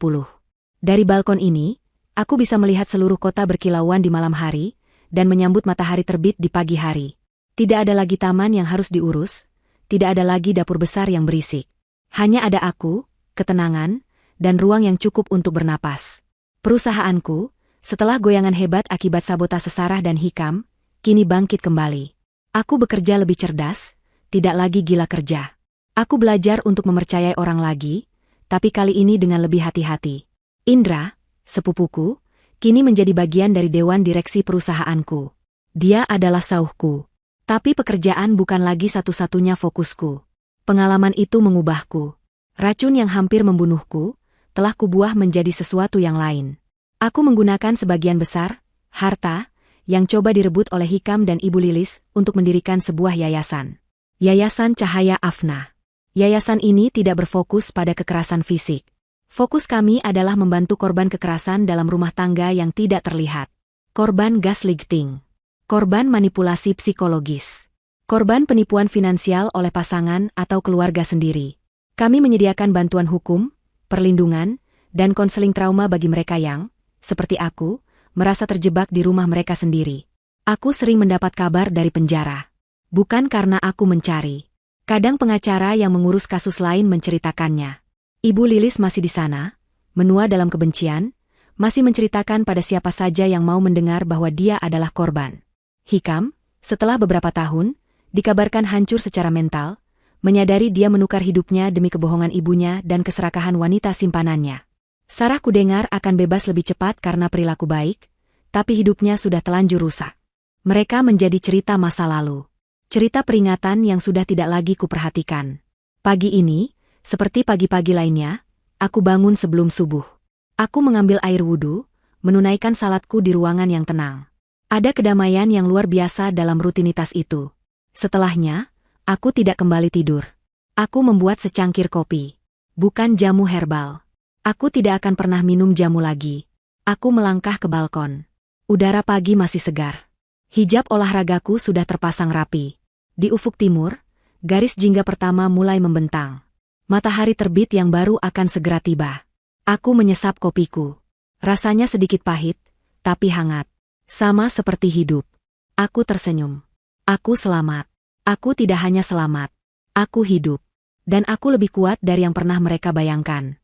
Dari balkon ini, aku bisa melihat seluruh kota berkilauan di malam hari, dan menyambut matahari terbit di pagi hari. Tidak ada lagi taman yang harus diurus, tidak ada lagi dapur besar yang berisik. Hanya ada aku, ketenangan, dan ruang yang cukup untuk bernapas. Perusahaanku, setelah goyangan hebat akibat sabotase Sarah dan Hikam, kini bangkit kembali. Aku bekerja lebih cerdas, tidak lagi gila kerja. Aku belajar untuk mempercayai orang lagi, tapi kali ini dengan lebih hati-hati. Indra, sepupuku, kini menjadi bagian dari dewan direksi perusahaanku. Dia adalah sauhku. Tapi pekerjaan bukan lagi satu-satunya fokusku. Pengalaman itu mengubahku. Racun yang hampir membunuhku, telah kubuah menjadi sesuatu yang lain. Aku menggunakan sebagian besar, harta, yang coba direbut oleh Hikam dan Ibu Lilis untuk mendirikan sebuah yayasan. Yayasan Cahaya Afna. Yayasan ini tidak berfokus pada kekerasan fisik. Fokus kami adalah membantu korban kekerasan dalam rumah tangga yang tidak terlihat. Korban gaslighting. Korban manipulasi psikologis. Korban penipuan finansial oleh pasangan atau keluarga sendiri. Kami menyediakan bantuan hukum, perlindungan, dan konseling trauma bagi mereka yang, seperti aku, merasa terjebak di rumah mereka sendiri. Aku sering mendapat kabar dari penjara. Bukan karena aku mencari. Kadang pengacara yang mengurus kasus lain menceritakannya. Ibu Lilis masih di sana, menua dalam kebencian, masih menceritakan pada siapa saja yang mau mendengar bahwa dia adalah korban. Hikam, setelah beberapa tahun, dikabarkan hancur secara mental, menyadari dia menukar hidupnya demi kebohongan ibunya dan keserakahan wanita simpanannya. Sarah kudengar akan bebas lebih cepat karena perilaku baik, tapi hidupnya sudah telanjur rusak. Mereka menjadi cerita masa lalu. Cerita peringatan yang sudah tidak lagi kuperhatikan. Pagi ini, seperti pagi-pagi lainnya, aku bangun sebelum subuh. Aku mengambil air wudhu, menunaikan salatku di ruangan yang tenang. Ada kedamaian yang luar biasa dalam rutinitas itu. Setelahnya, aku tidak kembali tidur. Aku membuat secangkir kopi. Bukan jamu herbal. Aku tidak akan pernah minum jamu lagi. Aku melangkah ke balkon. Udara pagi masih segar. Hijab olahragaku sudah terpasang rapi. Di ufuk timur, garis jingga pertama mulai membentang. Matahari terbit yang baru akan segera tiba. Aku menyesap kopiku. Rasanya sedikit pahit, tapi hangat. Sama seperti hidup. Aku tersenyum. Aku selamat. Aku tidak hanya selamat. Aku hidup. Dan aku lebih kuat dari yang pernah mereka bayangkan.